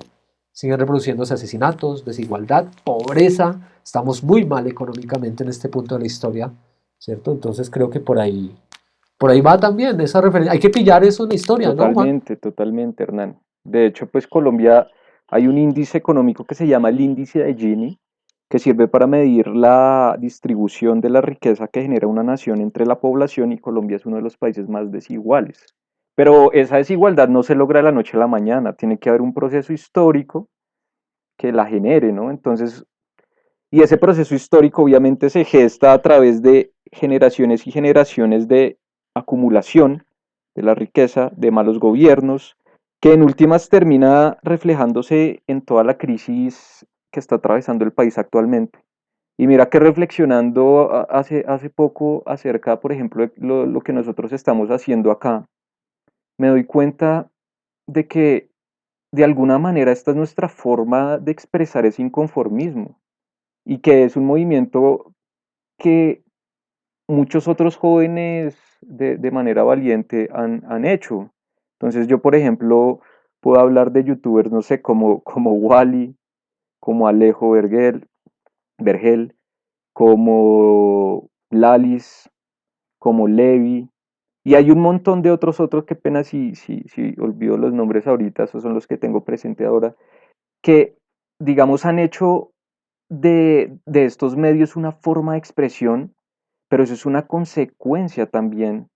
Siguen reproduciéndose asesinatos, desigualdad, pobreza. Estamos muy mal económicamente en este punto de la historia, ¿cierto? Entonces creo que por ahí va también esa referencia. Hay que pillar eso en la historia, ¿no, Juan? Totalmente, totalmente, Hernán. De hecho, pues Colombia, hay un índice económico que se llama el índice de Gini, que sirve para medir la distribución de la riqueza que genera una nación entre la población, y Colombia es uno de los países más desiguales. Pero esa desigualdad no se logra de la noche a la mañana, tiene que haber un proceso histórico que la genere, ¿no? Entonces, y ese proceso histórico obviamente se gesta a través de generaciones y generaciones de acumulación de la riqueza, de malos gobiernos, que en últimas termina reflejándose en toda la crisis que está atravesando el país actualmente. Y mira que reflexionando hace poco acerca, por ejemplo, de lo que nosotros estamos haciendo acá, me doy cuenta de que de alguna manera esta es nuestra forma de expresar ese inconformismo, y que es un movimiento que muchos otros jóvenes de manera valiente han hecho. Entonces yo, por ejemplo, puedo hablar de youtubers, no sé, como Wally, como Alejo Vergel, como Lalis, como Levi, y hay un montón de otros, que pena si olvido los nombres ahorita, esos son los que tengo presente ahora, que, digamos, han hecho de estos medios una forma de expresión, pero eso es una consecuencia también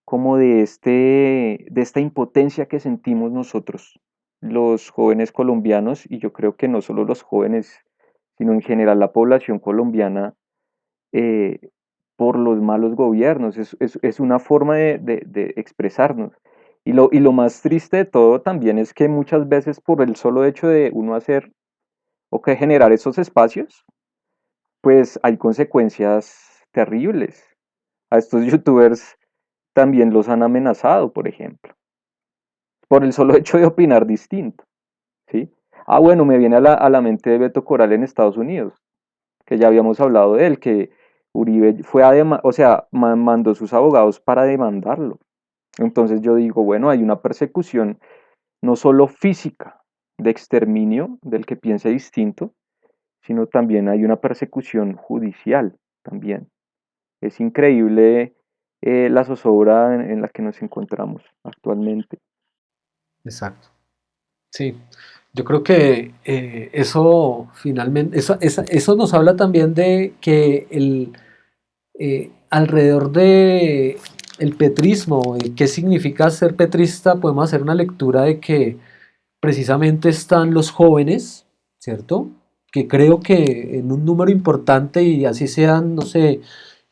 como de esta impotencia que sentimos nosotros, los jóvenes colombianos, y yo creo que no solo los jóvenes, sino en general la población colombiana, eh, por los malos gobiernos. Es una forma de expresarnos. Y lo más triste de todo también es que muchas veces por el solo hecho de uno hacer o que generar esos espacios, pues hay consecuencias terribles. A estos youtubers también los han amenazado, por ejemplo, por el solo hecho de opinar distinto, ¿sí? Ah, bueno, me viene a la mente de Beto Coral en Estados Unidos, que ya habíamos hablado de él, que Uribe fue o sea, mandó sus abogados para demandarlo. Entonces yo digo, bueno, hay una persecución no solo física de exterminio del que piense distinto, sino también hay una persecución judicial también. Es increíble la zozobra en la que nos encontramos actualmente. Exacto. Sí, yo creo que eso finalmente, eso nos habla también de que alrededor de el petrismo, qué significa ser petrista, podemos hacer una lectura de que precisamente están los jóvenes, ¿cierto? Que creo que en un número importante y así sean, no sé,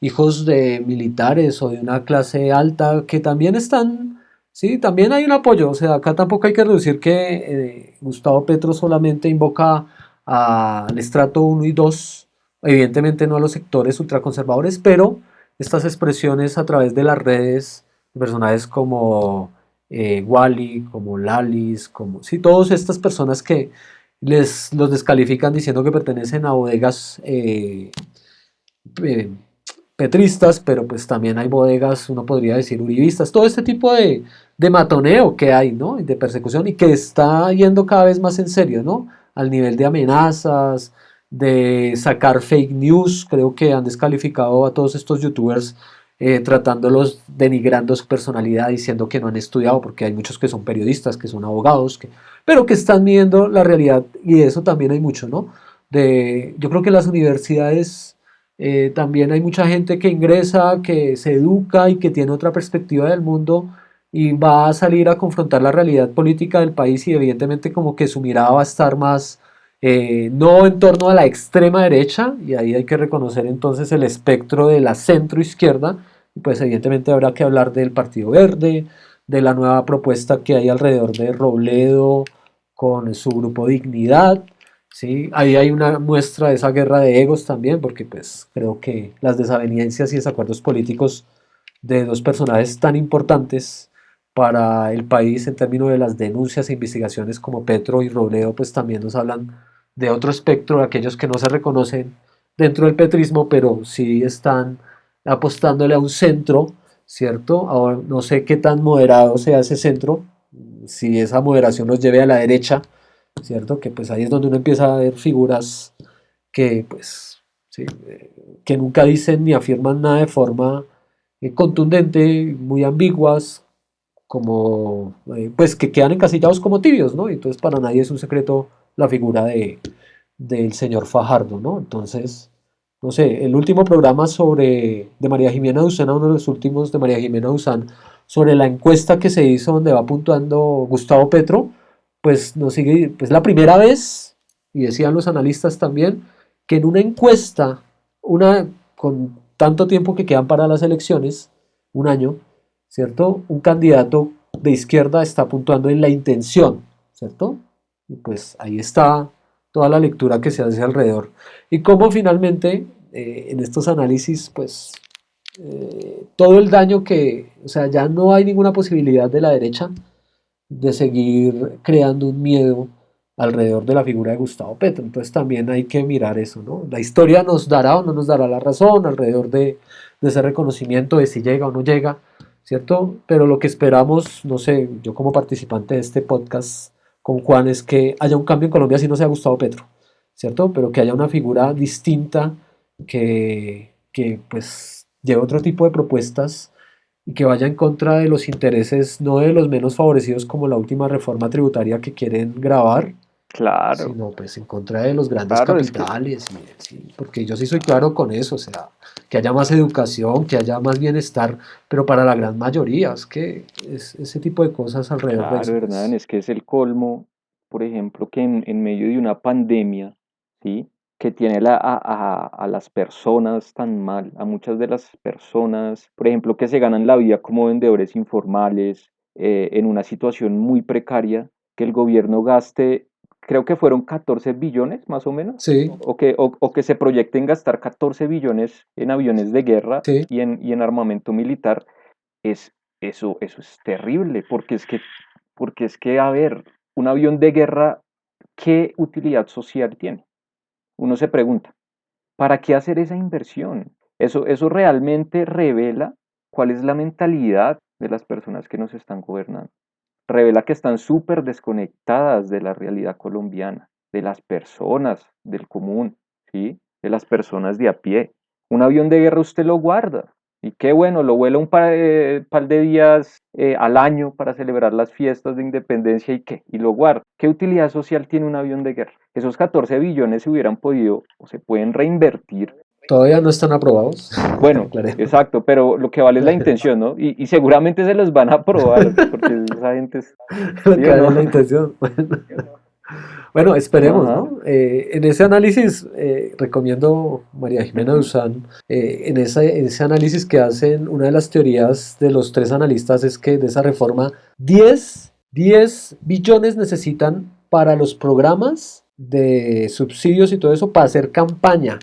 hijos de militares o de una clase alta, que también están, sí, también hay un apoyo, o sea, acá tampoco hay que reducir que Gustavo Petro solamente invoca al estrato uno y 2, evidentemente no a los sectores ultraconservadores, pero estas expresiones a través de las redes, personajes como Wally, como Lalis, como sí, todas estas personas que los descalifican diciendo que pertenecen a bodegas eh, petristas, pero pues también hay bodegas, uno podría decir, uribistas, todo este tipo de matoneo que hay, ¿no? De persecución y que está yendo cada vez más en serio, ¿no? Al nivel de amenazas, de sacar fake news, creo que han descalificado a todos estos youtubers tratándolos, denigrando su personalidad, diciendo que no han estudiado, porque hay muchos que son periodistas, que son abogados, pero que están midiendo la realidad y de eso también hay mucho, ¿no? Yo creo que las universidades también hay mucha gente que ingresa, que se educa y que tiene otra perspectiva del mundo y va a salir a confrontar la realidad política del país y evidentemente como que su mirada va a estar más no en torno a la extrema derecha y ahí hay que reconocer entonces el espectro de la centro izquierda y pues evidentemente habrá que hablar del Partido Verde, de la nueva propuesta que hay alrededor de Robledo con su grupo Dignidad. Sí, ahí hay una muestra de esa guerra de egos también, porque pues creo que las desavenencias y desacuerdos políticos de dos personajes tan importantes para el país en términos de las denuncias e investigaciones como Petro y Robledo, pues también nos hablan de otro espectro de aquellos que no se reconocen dentro del petrismo, pero sí están apostándole a un centro, ¿cierto? Ahora, no sé qué tan moderado sea ese centro, si esa moderación nos lleve a la derecha, ¿cierto? Que pues ahí es donde uno empieza a ver figuras que pues, sí, que nunca dicen ni afirman nada de forma contundente, muy ambiguas, como pues que quedan encasillados como tibios, ¿no? Entonces para nadie es un secreto la figura del señor Fajardo, ¿no? Entonces, no sé, el último programa de María Jimena Duzán, uno de los últimos de María Jimena Duzán, sobre la encuesta que se hizo donde va puntuando Gustavo Petro, pues nos sigue, pues la primera vez, y decían los analistas también, que en una encuesta, una con tanto tiempo que quedan para las elecciones, un año, ¿cierto? Un candidato de izquierda está puntuando en la intención, ¿cierto? Y pues ahí está toda la lectura que se hace alrededor. Y cómo finalmente en estos análisis, pues todo el daño que, o sea, ya no hay ninguna posibilidad de la derecha de seguir creando un miedo alrededor de la figura de Gustavo Petro. Entonces también hay que mirar eso, ¿no? La historia nos dará o no nos dará la razón alrededor de ese reconocimiento de si llega o no llega, ¿cierto? Pero lo que esperamos, no sé, yo como participante de este podcast con Juan es que haya un cambio en Colombia si no sea Gustavo Petro, ¿cierto? Pero que haya una figura distinta que pues lleve otro tipo de propuestas y que vaya en contra de los intereses no de los menos favorecidos como la última reforma tributaria que quieren grabar, Claro, sino pues en contra de los grandes claro, es que, capitales, sí, porque yo sí soy claro con eso, o sea, que haya más educación, que haya más bienestar, pero para la gran mayoría, es que es ese tipo de cosas alrededor de claro, eso, Hernán, pues, es que es el colmo, por ejemplo, que en medio de una pandemia, ¿sí? Que tiene a las personas tan mal, a muchas de las personas, por ejemplo, que se ganan la vida como vendedores informales, en una situación muy precaria, que el gobierno gaste, creo que fueron 14 billones más o menos, sí, o que se proyecten gastar 14 billones en aviones de guerra sí, y en armamento militar, es, eso es terrible, porque es que, a ver, un avión de guerra, ¿qué utilidad social tiene? Uno se pregunta, ¿para qué hacer esa inversión? Eso realmente revela cuál es la mentalidad de las personas que nos están gobernando. revela que están súper desconectadas de la realidad colombiana, de las personas del común, ¿sí? De las personas de a pie. Un avión de guerra usted lo guarda, y qué bueno, lo vuela un par de días al año para celebrar las fiestas de independencia y qué, y lo guarda. ¿Qué utilidad social tiene un avión de guerra? Esos 14 billones se hubieran podido o se pueden reinvertir. Todavía no están aprobados, Bueno, aclaremos. exacto, pero lo que vale es la intención, ¿no? Y seguramente se los van a aprobar, porque esa gente es, Lo ¿sí que o vale no? es la intención. Bueno, esperemos, Ajá, ¿no? En ese análisis, recomiendo María Jimena ujú, Duzán, en ese análisis que hacen, una de las teorías de los tres analistas es que de esa reforma, 10 billones necesitan para los programas de subsidios y todo eso, para hacer campaña,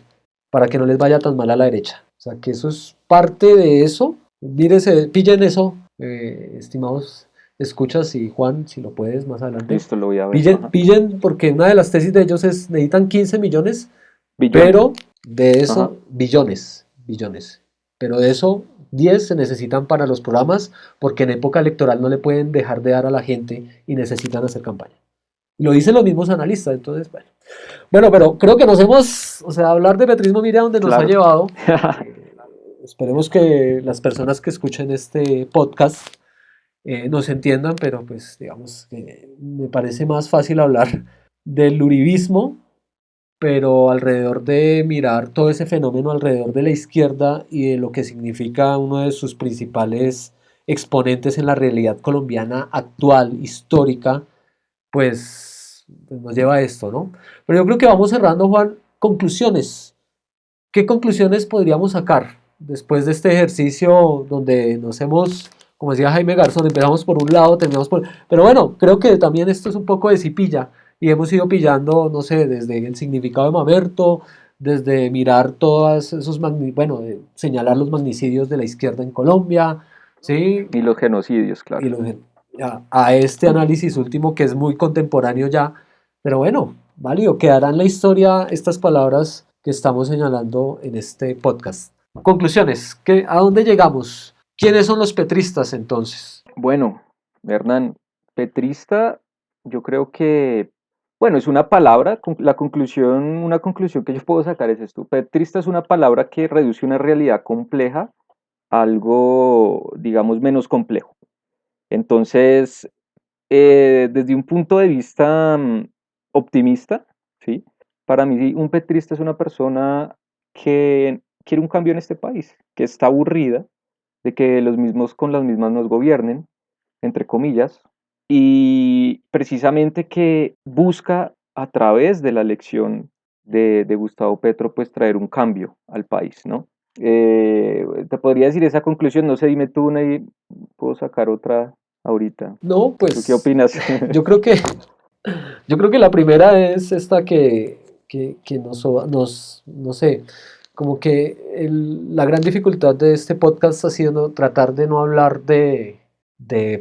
para que no les vaya tan mal a la derecha. O sea, que eso es parte de eso. Mírese, pillen eso, estimados escuchas, y Juan, si lo puedes más adelante. listo, lo voy a ver. Pillen, Ajá. pillen, porque una de las tesis de ellos es, necesitan 15 millones, Billones. pero de Ajá. eso, billones, pero de eso, 10 se necesitan para los programas, porque en época electoral no le pueden dejar de dar a la gente y necesitan hacer campaña. Lo dicen los mismos analistas, entonces, bueno. Bueno, pero creo que nos hemos, o sea, hablar de petrismo, mira dónde nos ha Claro. llevado. Esperemos que las personas que escuchen este podcast nos entiendan, pero pues digamos que me parece más fácil hablar del uribismo, pero alrededor de mirar todo ese fenómeno alrededor de la izquierda y de lo que significa uno de sus principales exponentes en la realidad colombiana actual, histórica, pues nos lleva a esto, ¿no? Pero yo creo que vamos cerrando, Juan, conclusiones. ¿Qué conclusiones podríamos sacar después de este ejercicio donde nos hemos, como decía Jaime Garzón, empezamos por un lado, terminamos por... Pero bueno, creo que también esto es un poco de cipilla y hemos ido pillando, no sé, desde el significado de Mamerto, desde mirar todos esos, bueno, señalar los magnicidios de la izquierda en Colombia, ¿sí? Y los genocidios, Y claro. a este análisis último que es muy contemporáneo ya, pero bueno, válido, quedará en la historia estas palabras que estamos señalando en este podcast. Conclusiones, ¿a dónde llegamos? ¿Quiénes son los petristas entonces? Bueno, Hernán, petrista, yo creo que, bueno, es una palabra, una conclusión que yo puedo sacar es esto. Petrista es una palabra que reduce una realidad compleja a algo, digamos, menos complejo. Entonces, desde un punto de vista optimista, ¿sí? Para mí un petrista es una persona que quiere un cambio en este país, que está aburrida de que los mismos con las mismas nos gobiernen, entre comillas, y precisamente que busca a través de la elección de Gustavo Petro, pues traer un cambio al país, ¿no? Te podría decir esa conclusión, no sé, dime tú una y puedo sacar otra ahorita. No, ¿Tú qué pues opinas? yo creo que, yo creo que la primera es esta que no sé, como que la gran dificultad de este podcast ha sido tratar de no hablar de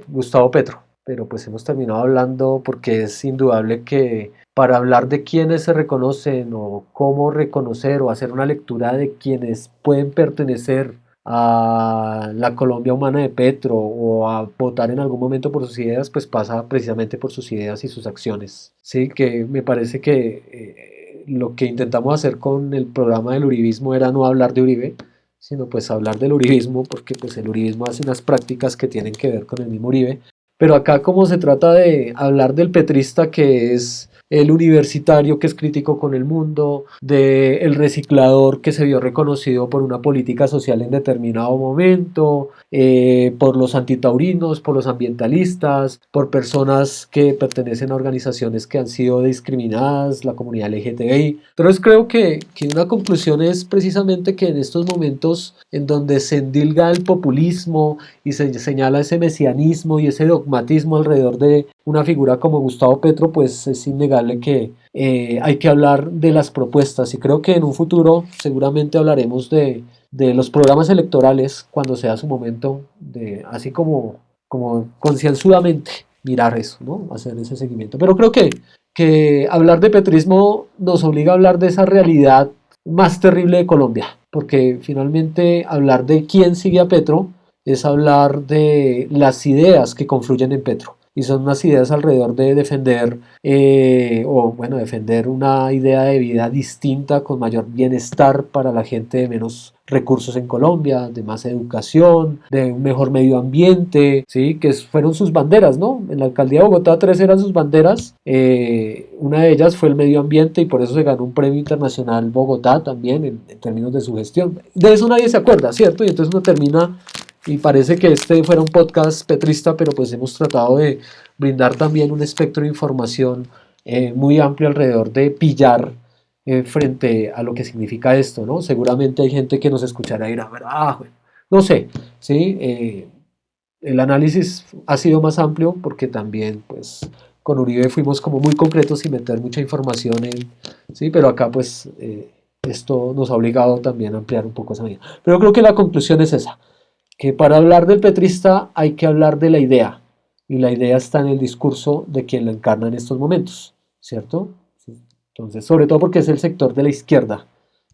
Gustavo Petro, pero pues hemos terminado hablando porque es indudable que para hablar de quiénes se reconocen o cómo reconocer o hacer una lectura de quienes pueden pertenecer a la Colombia humana de Petro o a votar en algún momento por sus ideas, pues pasa precisamente por sus ideas y sus acciones. Sí, que me parece que lo que intentamos hacer con el programa del uribismo era no hablar de Uribe, sino pues hablar del uribismo, porque pues el uribismo hace unas prácticas que tienen que ver con el mismo Uribe. Pero acá como se trata de hablar del petrista que es el universitario que es crítico con el mundo, de el reciclador que se vio reconocido por una política social en determinado momento, por los antitaurinos, por los ambientalistas, por personas que pertenecen a organizaciones que han sido discriminadas, la comunidad LGTBI. Entonces creo que una conclusión es precisamente que en estos momentos en donde se endilga el populismo y se señala ese mesianismo y ese dogmatismo alrededor de una figura como Gustavo Petro, pues es innegable que hay que hablar de las propuestas y creo que en un futuro seguramente hablaremos de los programas electorales cuando sea su momento, de, así como concienzudamente mirar eso, ¿no? Hacer ese seguimiento. Pero creo que hablar de petrismo nos obliga a hablar de esa realidad más terrible de Colombia, porque finalmente hablar de quién sigue a Petro es hablar de las ideas que confluyen en Petro. y son unas ideas alrededor de defender, defender una idea de vida distinta con mayor bienestar para la gente de menos recursos en Colombia, de más educación, de un mejor medio ambiente, ¿sí? Que fueron sus banderas, ¿no? En la alcaldía de Bogotá tres eran sus banderas, una de ellas fue el medio ambiente y por eso se ganó un premio internacional Bogotá también en términos de su gestión. De eso nadie se acuerda, ¿cierto? Y entonces uno termina y parece que este fuera un podcast petrista, pero pues hemos tratado de brindar también un espectro de información muy amplio alrededor de pillar frente a lo que significa esto, ¿no? Seguramente hay gente que nos escuchará y dirá, bueno, no sé, ¿sí? El análisis ha sido más amplio porque también, pues, con Uribe fuimos como muy concretos sin meter mucha información ¿sí? Pero acá, pues, esto nos ha obligado también a ampliar un poco esa medida. Pero creo que la conclusión es esa, que para hablar del petrista hay que hablar de la idea, y la idea está en el discurso de quien la encarna en estos momentos, ¿cierto? Entonces, sobre todo porque es el sector de la izquierda,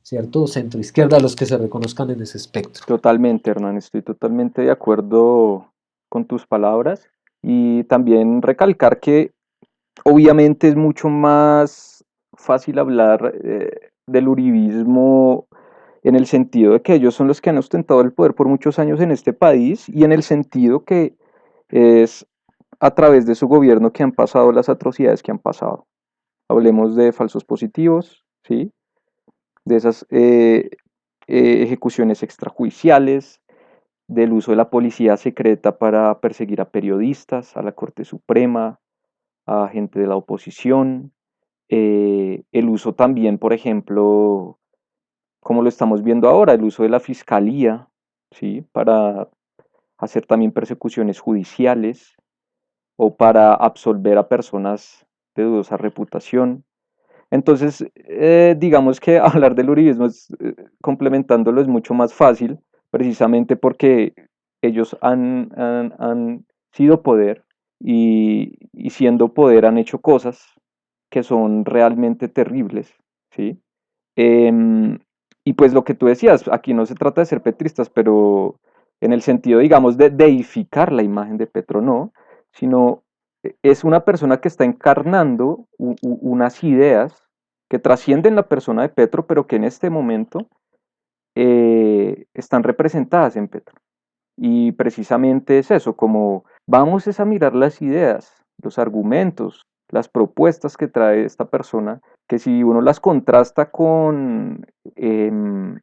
¿cierto? Centro izquierda, los que se reconozcan en ese espectro. Totalmente, Hernán, estoy totalmente de acuerdo con tus palabras y también recalcar que obviamente es mucho más fácil hablar del uribismo en el sentido de que ellos son los que han ostentado el poder por muchos años en este país y en el sentido que es a través de su gobierno que han pasado las atrocidades que han pasado. Hablemos de falsos positivos, ¿sí? De esas ejecuciones extrajudiciales, del uso de la policía secreta para perseguir a periodistas, a la Corte Suprema, a gente de la oposición, el uso también, por ejemplo, como lo estamos viendo ahora, el uso de la fiscalía, ¿sí? Para hacer también persecuciones judiciales o para absolver a personas de dudosa reputación. Entonces, digamos que hablar del uribismo, complementándolo, es mucho más fácil, precisamente porque ellos han sido poder y siendo poder han hecho cosas que son realmente terribles, ¿sí? Em, y pues lo que tú decías, aquí no se trata de ser petristas, pero en el sentido, digamos, de deificar la imagen de Petro, no, sino es una persona que está encarnando unas ideas que trascienden la persona de Petro, pero que en este momento están representadas en Petro. Y precisamente es eso, como vamos es a mirar las ideas, los argumentos, las propuestas que trae esta persona, que si uno las contrasta con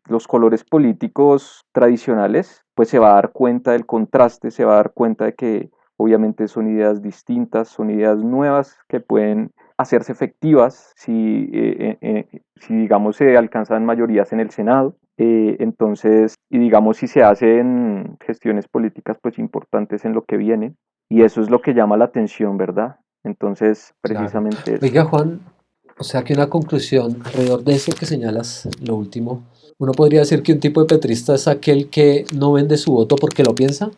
los colores políticos tradicionales, pues se va a dar cuenta del contraste, se va a dar cuenta de que obviamente son ideas distintas, son ideas nuevas que pueden hacerse efectivas si digamos se alcanzan mayorías en el Senado. Entonces, y digamos si se hacen gestiones políticas pues importantes en lo que viene, y eso es lo que llama la atención, ¿verdad? Entonces, Claro. precisamente eso. Oiga, Juan, o sea que una conclusión alrededor de eso que señalas, lo último, uno podría decir que un tipo de petrista es aquel que no vende su voto porque lo piensa,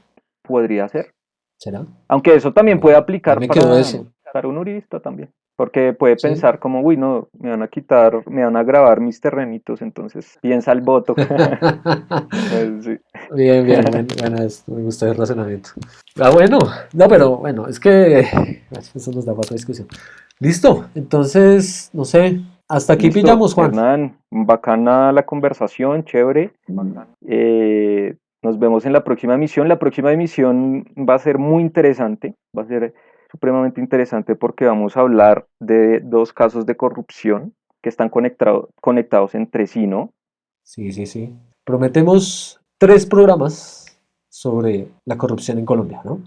Podría ser. ¿será? Aunque eso también puede Bueno, ahí aplicar me quedó eso, para un uribista también. Porque puede ¿sí? pensar como, uy, no, me van a quitar, me van a grabar mis terrenitos, entonces piensa el voto. Sí. Bien, bien, bueno, me gusta el razonamiento. Ah, bueno, no, pero bueno, es que eso nos da para otra discusión. Listo, entonces, no sé, hasta aquí Listo, pillamos, Juan. Hernán, bacana la conversación, chévere. Nos vemos en la próxima emisión. La próxima emisión va a ser muy interesante, va a ser supremamente interesante porque vamos a hablar de dos casos de corrupción que están conectados entre sí, ¿no? Sí, sí, sí. Prometemos 3 programas sobre la corrupción en Colombia, ¿no?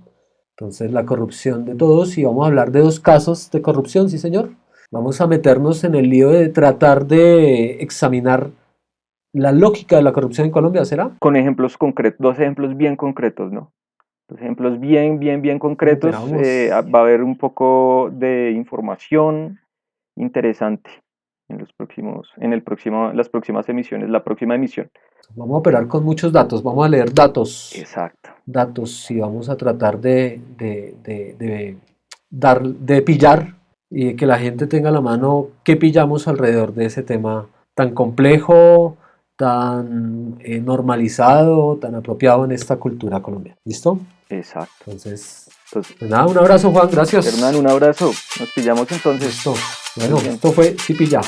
Entonces, la corrupción de todos y vamos a hablar de 2 casos de corrupción, sí, señor. Vamos a meternos en el lío de tratar de examinar la lógica de la corrupción en Colombia, ¿será? Con ejemplos concretos, dos ejemplos bien concretos, ¿no? Dos ejemplos bien ¿Cómo concretos. operamos? Va a haber un poco de información interesante en las próximas emisiones, la próxima emisión. Vamos a operar con muchos datos, vamos a leer datos, Exacto. datos y vamos a tratar de pillar y de que la gente tenga a la mano qué pillamos alrededor de ese tema tan complejo, tan normalizado, tan apropiado en esta cultura colombiana. ¿Listo? Exacto. Entonces, Entonces, Pues nada, un abrazo, Juan, gracias. Hernán, un abrazo. Nos pillamos entonces. Listo. Bueno, Muy bien. esto fue Cipilla.